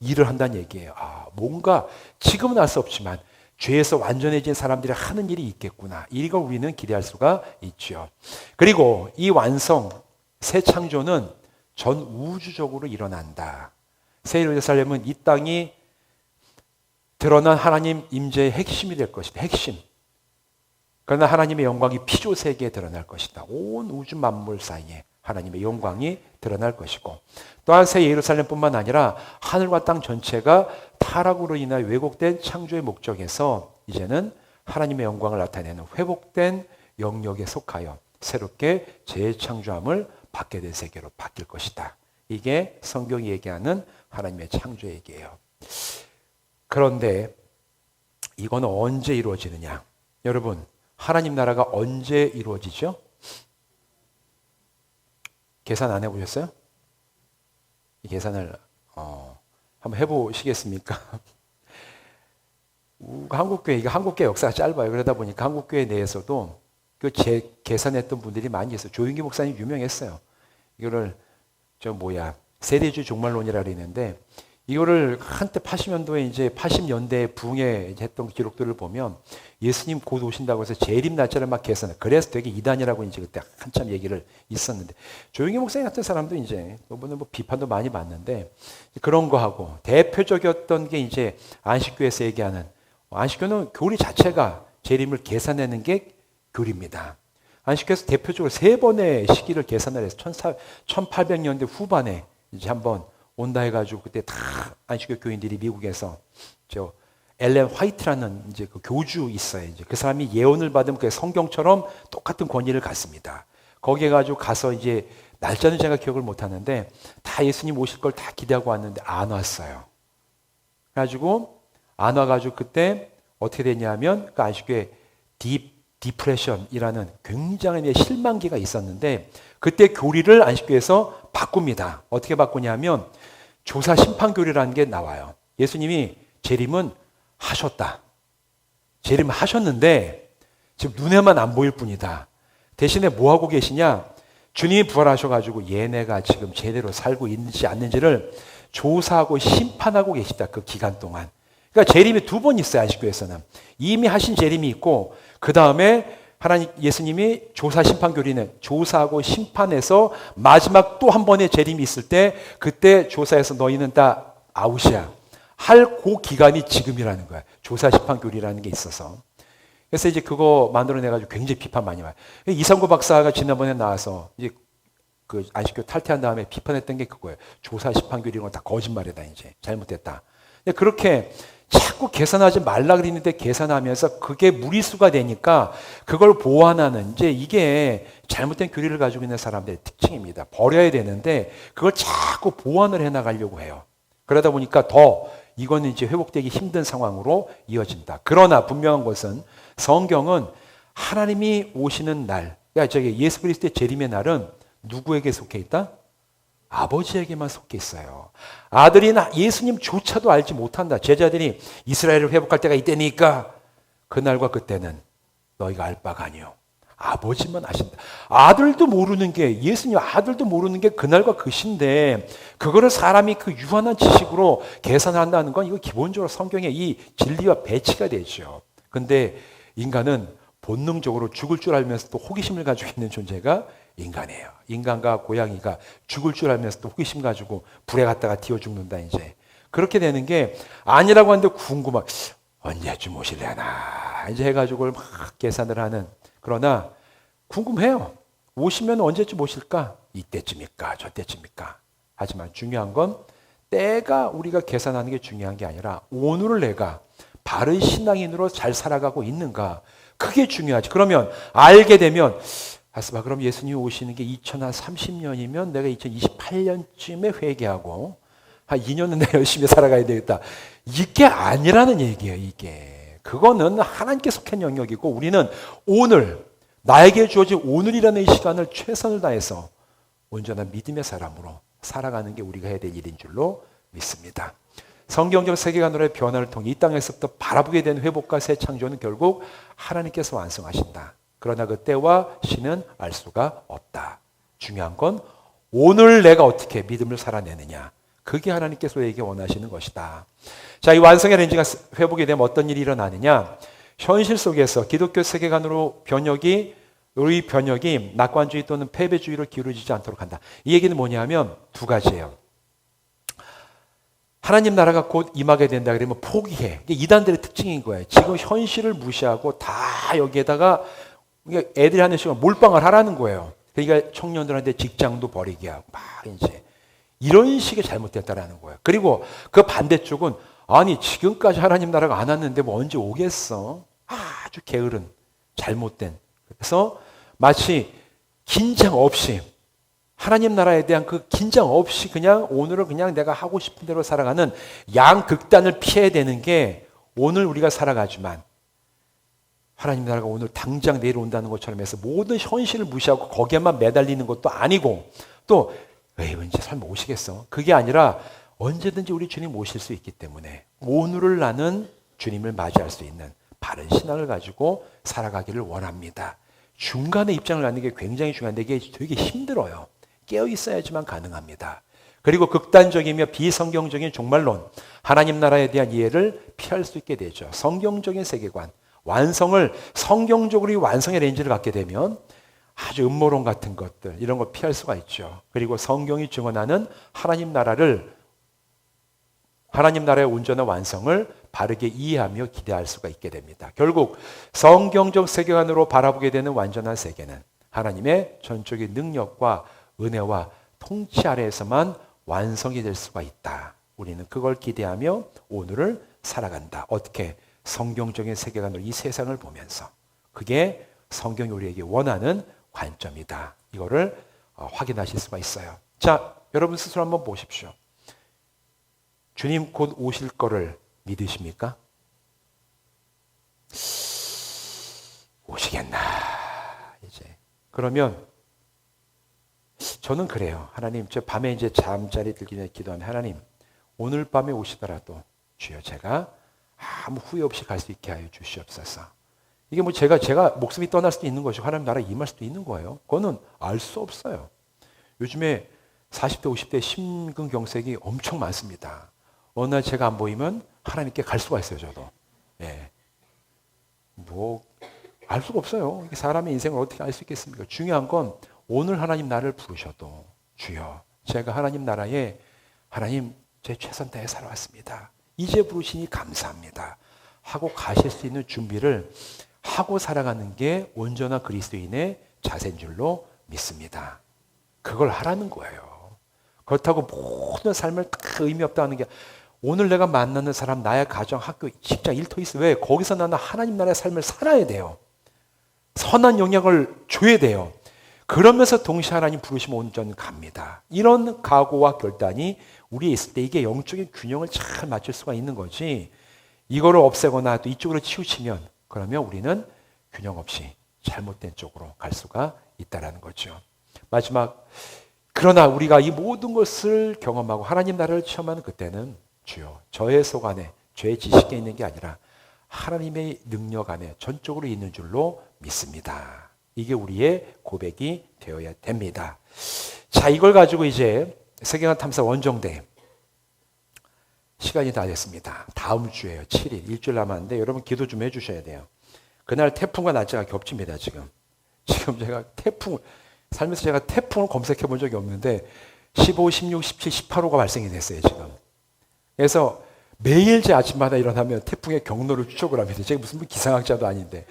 일을 한다는 얘기예요. 아, 뭔가 지금은 알 수 없지만 죄에서 완전해진 사람들이 하는 일이 있겠구나. 이걸 우리는 기대할 수가 있죠. 그리고 이 완성, 새 창조는 전 우주적으로 일어난다. 새 예루살렘은 이 땅이 드러난 하나님 임재의 핵심이 될 것이다. 핵심. 그러나 하나님의 영광이 피조 세계에 드러날 것이다. 온 우주 만물 사이에 하나님의 영광이 드러날 것이고, 또한 새 예루살렘뿐만 아니라 하늘과 땅 전체가 타락으로 인하여 왜곡된 창조의 목적에서 이제는 하나님의 영광을 나타내는 회복된 영역에 속하여 새롭게 재창조함을 받게 된 세계로 바뀔 것이다. 이게 성경이 얘기하는 하나님의 창조 얘기예요. 그런데 이건 언제 이루어지느냐? 여러분, 하나님 나라가 언제 이루어지죠? 계산 안 해보셨어요? 이 계산을 한번 해보시겠습니까? 한국교회, 이게 한국교회 역사가 짧아요. 그러다 보니까 한국교회 내에서도 그 계산했던 분들이 많이 있어요. 조윤기 목사님 유명했어요. 이거를 세대주의 종말론이라 그랬는데, 이거를 한때 80년도에 이제 80년대 부흥에 했던 기록들을 보면 예수님 곧 오신다고 해서 재림 날짜를 막 계산해. 그래서 되게 이단이라고 이제 그때 한참 얘기를 있었는데, 조용히 목사님 같은 사람도 이제 비판도 많이 받는데, 그런 거 하고 대표적이었던 게 이제 안식교에서 얘기하는, 안식교는 교리 자체가 재림을 계산하는 게 교리입니다. 안식교에서 대표적으로 3번의 시기를 계산을 해서 1800년대 후반에 이제 한번 온다 해가지고 그때 다 안식교 교인들이 미국에서 엘렌 화이트라는 이제 그 교주 있어요. 이제 그 사람이 예언을 받으면 그 성경처럼 똑같은 권위를 갖습니다. 거기에 가서 이제 날짜는 제가 기억을 못 하는데 다 예수님 오실 걸 다 기대하고 왔는데 안 왔어요. 그래가지고 안 와가지고 그때 어떻게 됐냐면 그 안식교에 디프레션이라는 굉장히 실망기가 있었는데 그때 교리를 안식교에서 바꿉니다. 어떻게 바꾸냐면 조사 심판 교리라는 게 나와요. 예수님이 재림은 하셨다. 재림을 하셨는데 지금 눈에만 안 보일 뿐이다. 대신에 뭐 하고 계시냐? 주님이 부활하셔가지고 얘네가 지금 제대로 살고 있는지 않는지를 조사하고 심판하고 계시다. 그 기간 동안. 그러니까 재림이 2번 있어요. 안식교에서는. 이미 하신 재림이 있고 그 다음에 예수님이 조사 심판 교리는 조사하고 심판해서 마지막 또 한 번의 재림이 있을 때 그때 조사해서 너희는 다 아웃이야. 할 그 기간이 지금이라는 거야. 조사 심판 교리라는 게 있어서. 그래서 이제 그거 만들어내가지고 굉장히 비판 많이 와요. 이상구 박사가 지난번에 나와서 이제 그 안식교 탈퇴한 다음에 비판했던 게 그거예요. 조사 심판 교리 이런 건 다 거짓말이다. 이제 잘못됐다. 그렇게 자꾸 계산하지 말라 그랬는데 계산하면서 그게 무리수가 되니까 그걸 보완하는 이제 이게 잘못된 교리를 가지고 있는 사람들의 특징입니다. 버려야 되는데 그걸 자꾸 보완을 해나가려고 해요. 그러다 보니까 더 이거는 이제 회복되기 힘든 상황으로 이어진다. 그러나 분명한 것은 성경은 하나님이 오시는 날, 그러니까 예수 그리스도의 재림의 날은 누구에게 속해 있다? 아버지에게만 속해 있어요. 아들이 예수님조차도 알지 못한다. 제자들이 이스라엘을 회복할 때가 이때니까 그날과 그때는 너희가 알 바가 아니요. 아버지만 아신다. 아들도 모르는 게 예수님 아들도 모르는 게 그날과 그 시인데 그거를 사람이 그 유한한 지식으로 계산한다는 건 이거 기본적으로 성경의 이 진리와 배치가 되죠. 근데 인간은 본능적으로 죽을 줄 알면서도 호기심을 가지고 있는 존재가 인간이에요. 인간과 고양이가 죽을 줄 알면서도 호기심 가지고 불에 갔다가 튀어 죽는다 이제. 그렇게 되는 게 아니라고 하는데 궁금하고 언제쯤 오실래나 이제 해가지고 막 계산을 하는. 그러나 궁금해요. 오시면 언제쯤 오실까? 이때쯤일까? 저때쯤일까? 하지만 중요한 건 때가 우리가 계산하는 게 중요한 게 아니라 오늘을 내가 바른 신앙인으로 잘 살아가고 있는가? 그게 중요하지. 그러면 알게 되면 그럼 예수님이 오시는 게 2030년이면 내가 2028년쯤에 회개하고 한 2년은 내가 열심히 살아가야 되겠다. 이게 아니라는 얘기예요. 이게. 그거는 하나님께 속한 영역이고 우리는 오늘 나에게 주어진 오늘이라는 이 시간을 최선을 다해서 온전한 믿음의 사람으로 살아가는 게 우리가 해야 될 일인 줄로 믿습니다. 성경적 세계관으로의 변화를 통해 이 땅에서부터 바라보게 된 회복과 새 창조는 결국 하나님께서 완성하신다. 그러나 그 때와 시는 알 수가 없다. 중요한 건 오늘 내가 어떻게 믿음을 살아내느냐. 그게 하나님께서 우리에게 원하시는 것이다. 자, 이 완성의 렌즈가 회복이 되면 어떤 일이 일어나느냐. 현실 속에서 기독교 세계관으로 우리 변혁이 낙관주의 또는 패배주의로 기울어지지 않도록 한다. 이 얘기는 뭐냐면 두 가지예요. 하나님 나라가 곧 임하게 된다 그러면 포기해. 이게 이단들의 특징인 거예요. 지금 현실을 무시하고 다 여기에다가 애들이 하는 식으로 몰빵을 하라는 거예요. 그러니까 청년들한테 직장도 버리게 하고 막 이제 이런 식이 잘못됐다라는 거예요. 그리고 그 반대쪽은 아니 지금까지 하나님 나라가 안 왔는데 뭐 언제 오겠어? 아주 게으른 잘못된. 그래서 마치 긴장 없이 하나님 나라에 대한 그 긴장 없이 그냥 오늘을 그냥 내가 하고 싶은 대로 살아가는 양극단을 피해야 되는 게 오늘 우리가 살아가지만 하나님 나라가 오늘 당장 내일 온다는 것처럼 해서 모든 현실을 무시하고 거기에만 매달리는 것도 아니고 또 언제 설마 오시겠어? 그게 아니라 언제든지 우리 주님 오실 수 있기 때문에 오늘을 나는 주님을 맞이할 수 있는 바른 신앙을 가지고 살아가기를 원합니다. 중간에 입장을 갖는 게 굉장히 중요한데 이게 되게 힘들어요. 깨어 있어야지만 가능합니다. 그리고 극단적이며 비성경적인 종말론, 하나님 나라에 대한 이해를 피할 수 있게 되죠. 성경적인 세계관, 완성을 성경적으로 이 완성의 렌즈를 갖게 되면 아주 음모론 같은 것들 이런 거 피할 수가 있죠. 그리고 성경이 증언하는 하나님 나라의 온전한 완성을 바르게 이해하며 기대할 수가 있게 됩니다. 결국 성경적 세계관으로 바라보게 되는 완전한 세계는 하나님의 전적인 능력과 은혜와 통치 아래에서만 완성이 될 수가 있다. 우리는 그걸 기대하며 오늘을 살아간다. 어떻게? 성경적인 세계관으로 이 세상을 보면서. 그게 성경이 우리에게 원하는 관점이다. 이거를 확인하실 수가 있어요. 자, 여러분 스스로 한번 보십시오. 주님 곧 오실 거를 믿으십니까? 오시겠나 이제. 그러면 저는 그래요. 하나님, 저 밤에 이제 잠자리 들기 전에 기도하면 하나님, 오늘 밤에 오시더라도 주여 제가 아무 후회 없이 갈 수 있게 하여 주시옵소서. 이게 뭐 제가 목숨이 떠날 수도 있는 것이고 하나님 나라에 임할 수도 있는 거예요. 그거는 알 수 없어요. 요즘에 40대, 50대 심근경색이 엄청 많습니다. 어느 날 제가 안 보이면 하나님께 갈 수가 있어요, 저도. 예. 뭐, 알 수가 없어요. 사람의 인생을 어떻게 알 수 있겠습니까? 중요한 건 오늘 하나님 나를 부르셔도 주여, 제가 하나님 나라에 하나님 제 최선 다해 살아왔습니다. 이제 부르시니 감사합니다. 하고 가실 수 있는 준비를 하고 살아가는 게 온전한 그리스도인의 자세인 줄로 믿습니다. 그걸 하라는 거예요. 그렇다고 모든 삶을 다 의미 없다는 게 오늘 내가 만나는 사람, 나의 가정, 학교, 직장, 일터 있어. 왜? 거기서 나는 하나님 나라의 삶을 살아야 돼요. 선한 영향을 줘야 돼요. 그러면서 동시에 하나님 부르시면 온전 갑니다. 이런 각오와 결단이 우리에 있을 때 이게 영적인 균형을 잘 맞출 수가 있는 거지. 이거를 없애거나 또 이쪽으로 치우치면 그러면 우리는 균형 없이 잘못된 쪽으로 갈 수가 있다는 거죠. 마지막, 그러나 우리가 이 모든 것을 경험하고 하나님 나라를 체험하는 그때는 주여, 저의 속 안에 죄의 지식에 있는 게 아니라 하나님의 능력 안에 전적으로 있는 줄로 믿습니다. 이게 우리의 고백이 되어야 됩니다. 자, 이걸 가지고 이제 세계관 탐사 원정대 시간이 다 됐습니다. 다음 주에요. 7일, 일주일 남았는데 여러분 기도 좀 해주셔야 돼요. 그날 태풍과 날짜가 겹칩니다. 지금 제가 살면서 제가 태풍을 검색해 본 적이 없는데 15, 16, 17, 18호가 발생이 됐어요. 지금. 그래서 매일 제 아침마다 일어나면 태풍의 경로를 추적을 합니다. 제가 무슨 기상학자도 아닌데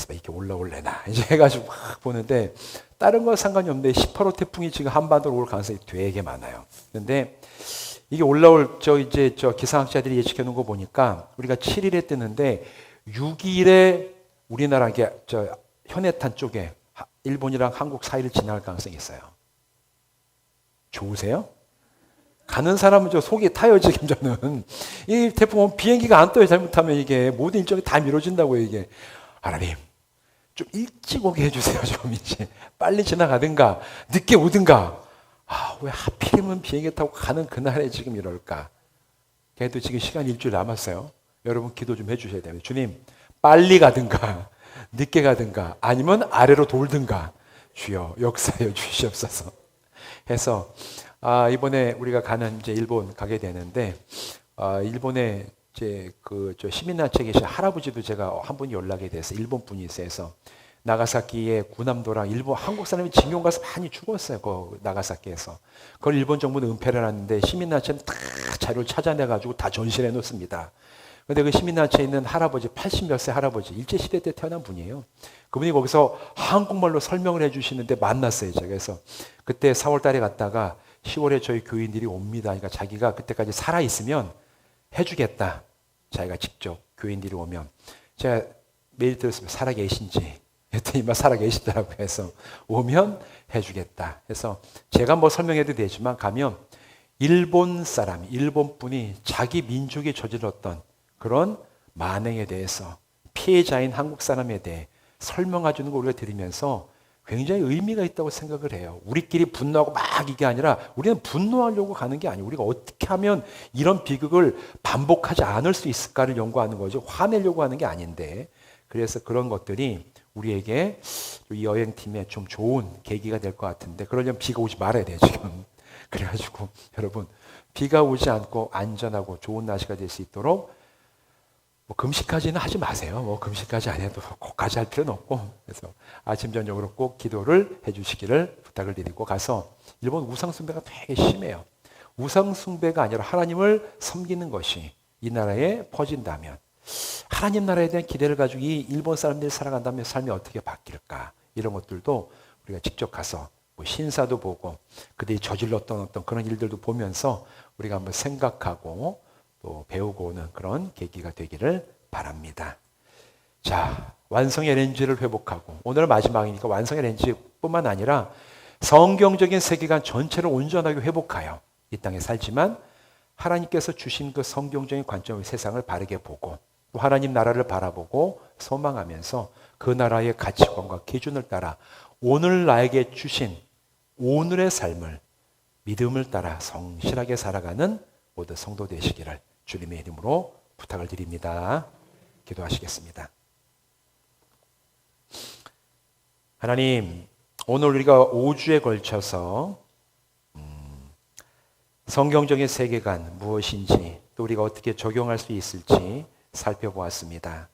이렇게 올라올래나 이제 해가지고 막 보는데 다른 건 상관이 없는데 18호 태풍이 지금 한반도로 올 가능성이 되게 많아요. 그런데 이게 올라올 저 기상학자들이 예측해 놓은 거 보니까 우리가 7일에 뜨는데 6일에 우리나라 현해탄 쪽에 일본이랑 한국 사이를 지나갈 가능성이 있어요. 좋으세요? 가는 사람은 저 속이 타요, 지금 저는. 이 태풍은 비행기가 안 떠요, 잘못하면 이게. 모든 일정이 다 미뤄진다고요, 이게. 하나님, 좀 일찍 오게 해주세요. 좀 이제 빨리 지나가든가 늦게 오든가. 왜 하필이면 비행기 타고 가는 그날에 지금 이럴까? 그래도 지금 시간 일주일 남았어요. 여러분 기도 좀 해주셔야 됩니다. 주님 빨리 가든가 늦게 가든가 아니면 아래로 돌든가 주여 역사하여 주시옵소서 해서 이번에 우리가 가는 이제 일본 가게 되는데 일본에 이제 저 시민단체 계신 할아버지도 제가 한 분이 연락이 돼서 일본 분이 있어서 나가사키의 구남도랑 일본 한국 사람이 징용 가서 많이 죽었어요. 그 나가사키에서. 그걸 일본 정부는 은폐를 하는데 시민단체는 다 자료를 찾아내 가지고 다 전시해 놓습니다. 근데 그 시민단체에 있는 할아버지 80몇 세 할아버지 일제시대 때 태어난 분이에요. 그분이 거기서 한국말로 설명을 해주시는데 만났어요. 제가. 그래서 그때 4월 달에 갔다가 10월에 저희 교인들이 옵니다. 그러니까 자기가 그때까지 살아있으면 해주겠다. 자기가 직접 교인들이 오면. 제가 메일 들었으면 살아계신지 했더니 막 살아계시더라고요. 해서 오면 해주겠다. 그래서 제가 뭐 설명해도 되지만 가면 일본 사람, 일본 분이 자기 민족이 저질렀던 그런 만행에 대해서 피해자인 한국 사람에 대해 설명해 주는 걸 우리가 들으면서 굉장히 의미가 있다고 생각을 해요. 우리끼리 분노하고 막 이게 아니라 우리는 분노하려고 가는 게 아니에요. 우리가 어떻게 하면 이런 비극을 반복하지 않을 수 있을까를 연구하는 거죠. 화내려고 하는 게 아닌데. 그래서 그런 것들이 우리에게 이 여행팀에 좀 좋은 계기가 될 것 같은데 그러려면 비가 오지 말아야 돼요, 지금. 그래가지고 여러분 비가 오지 않고 안전하고 좋은 날씨가 될 수 있도록 뭐 금식까지는 하지 마세요. 뭐 금식까지 안 해도 꼭까지 할 필요는 없고 그래서 아침 저녁으로 꼭 기도를 해주시기를 부탁을 드리고 가서 일본 우상 숭배가 되게 심해요. 우상 숭배가 아니라 하나님을 섬기는 것이 이 나라에 퍼진다면 하나님 나라에 대한 기대를 가지고 이 일본 사람들이 살아간다면 삶이 어떻게 바뀔까 이런 것들도 우리가 직접 가서 뭐 신사도 보고 그들이 저질렀던 어떤 그런 일들도 보면서 우리가 한번 생각하고 또 배우고 오는 그런 계기가 되기를 바랍니다. 자, 완성의 렌즈를 회복하고 오늘 마지막이니까 완성의 렌즈뿐만 아니라 성경적인 세계관 전체를 온전하게 회복하여 이 땅에 살지만 하나님께서 주신 그 성경적인 관점의 세상을 바르게 보고 또 하나님 나라를 바라보고 소망하면서 그 나라의 가치관과 기준을 따라 오늘 나에게 주신 오늘의 삶을 믿음을 따라 성실하게 살아가는 모든 성도 되시기를 주님의 이름으로 부탁을 드립니다. 기도하시겠습니다. 하나님, 오늘 우리가 5주에 걸쳐서 성경적인 세계관 무엇인지 또 우리가 어떻게 적용할 수 있을지 살펴보았습니다.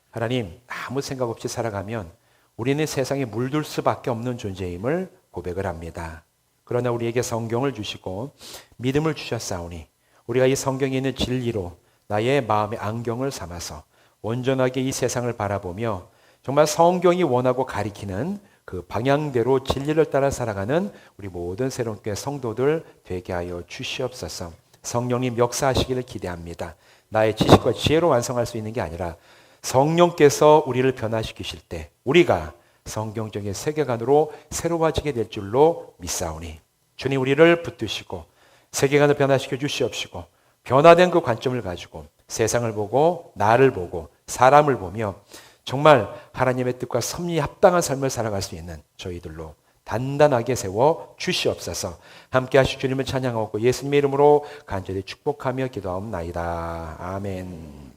하나님, 아무 생각 없이 살아가면 우리는 세상에 물들 수밖에 없는 존재임을 고백을 합니다. 그러나 우리에게 성경을 주시고 믿음을 주셨사오니 우리가 이 성경에 있는 진리로 나의 마음의 안경을 삼아서 온전하게 이 세상을 바라보며 정말 성경이 원하고 가리키는 그 방향대로 진리를 따라 살아가는 우리 모든 새로운 교회 성도들 되게 하여 주시옵소서. 성령님 역사하시기를 기대합니다. 나의 지식과 지혜로 완성할 수 있는 게 아니라 성령께서 우리를 변화시키실 때 우리가 성경적인 세계관으로 새로워지게 될 줄로 믿사오니 주님 우리를 붙드시고 세계관을 변화시켜 주시옵시고 변화된 그 관점을 가지고 세상을 보고 나를 보고 사람을 보며 정말 하나님의 뜻과 섭리에 합당한 삶을 살아갈 수 있는 저희들로 단단하게 세워 주시옵소서. 함께 하실 주님을 찬양하고 예수님의 이름으로 간절히 축복하며 기도하옵나이다. 아멘.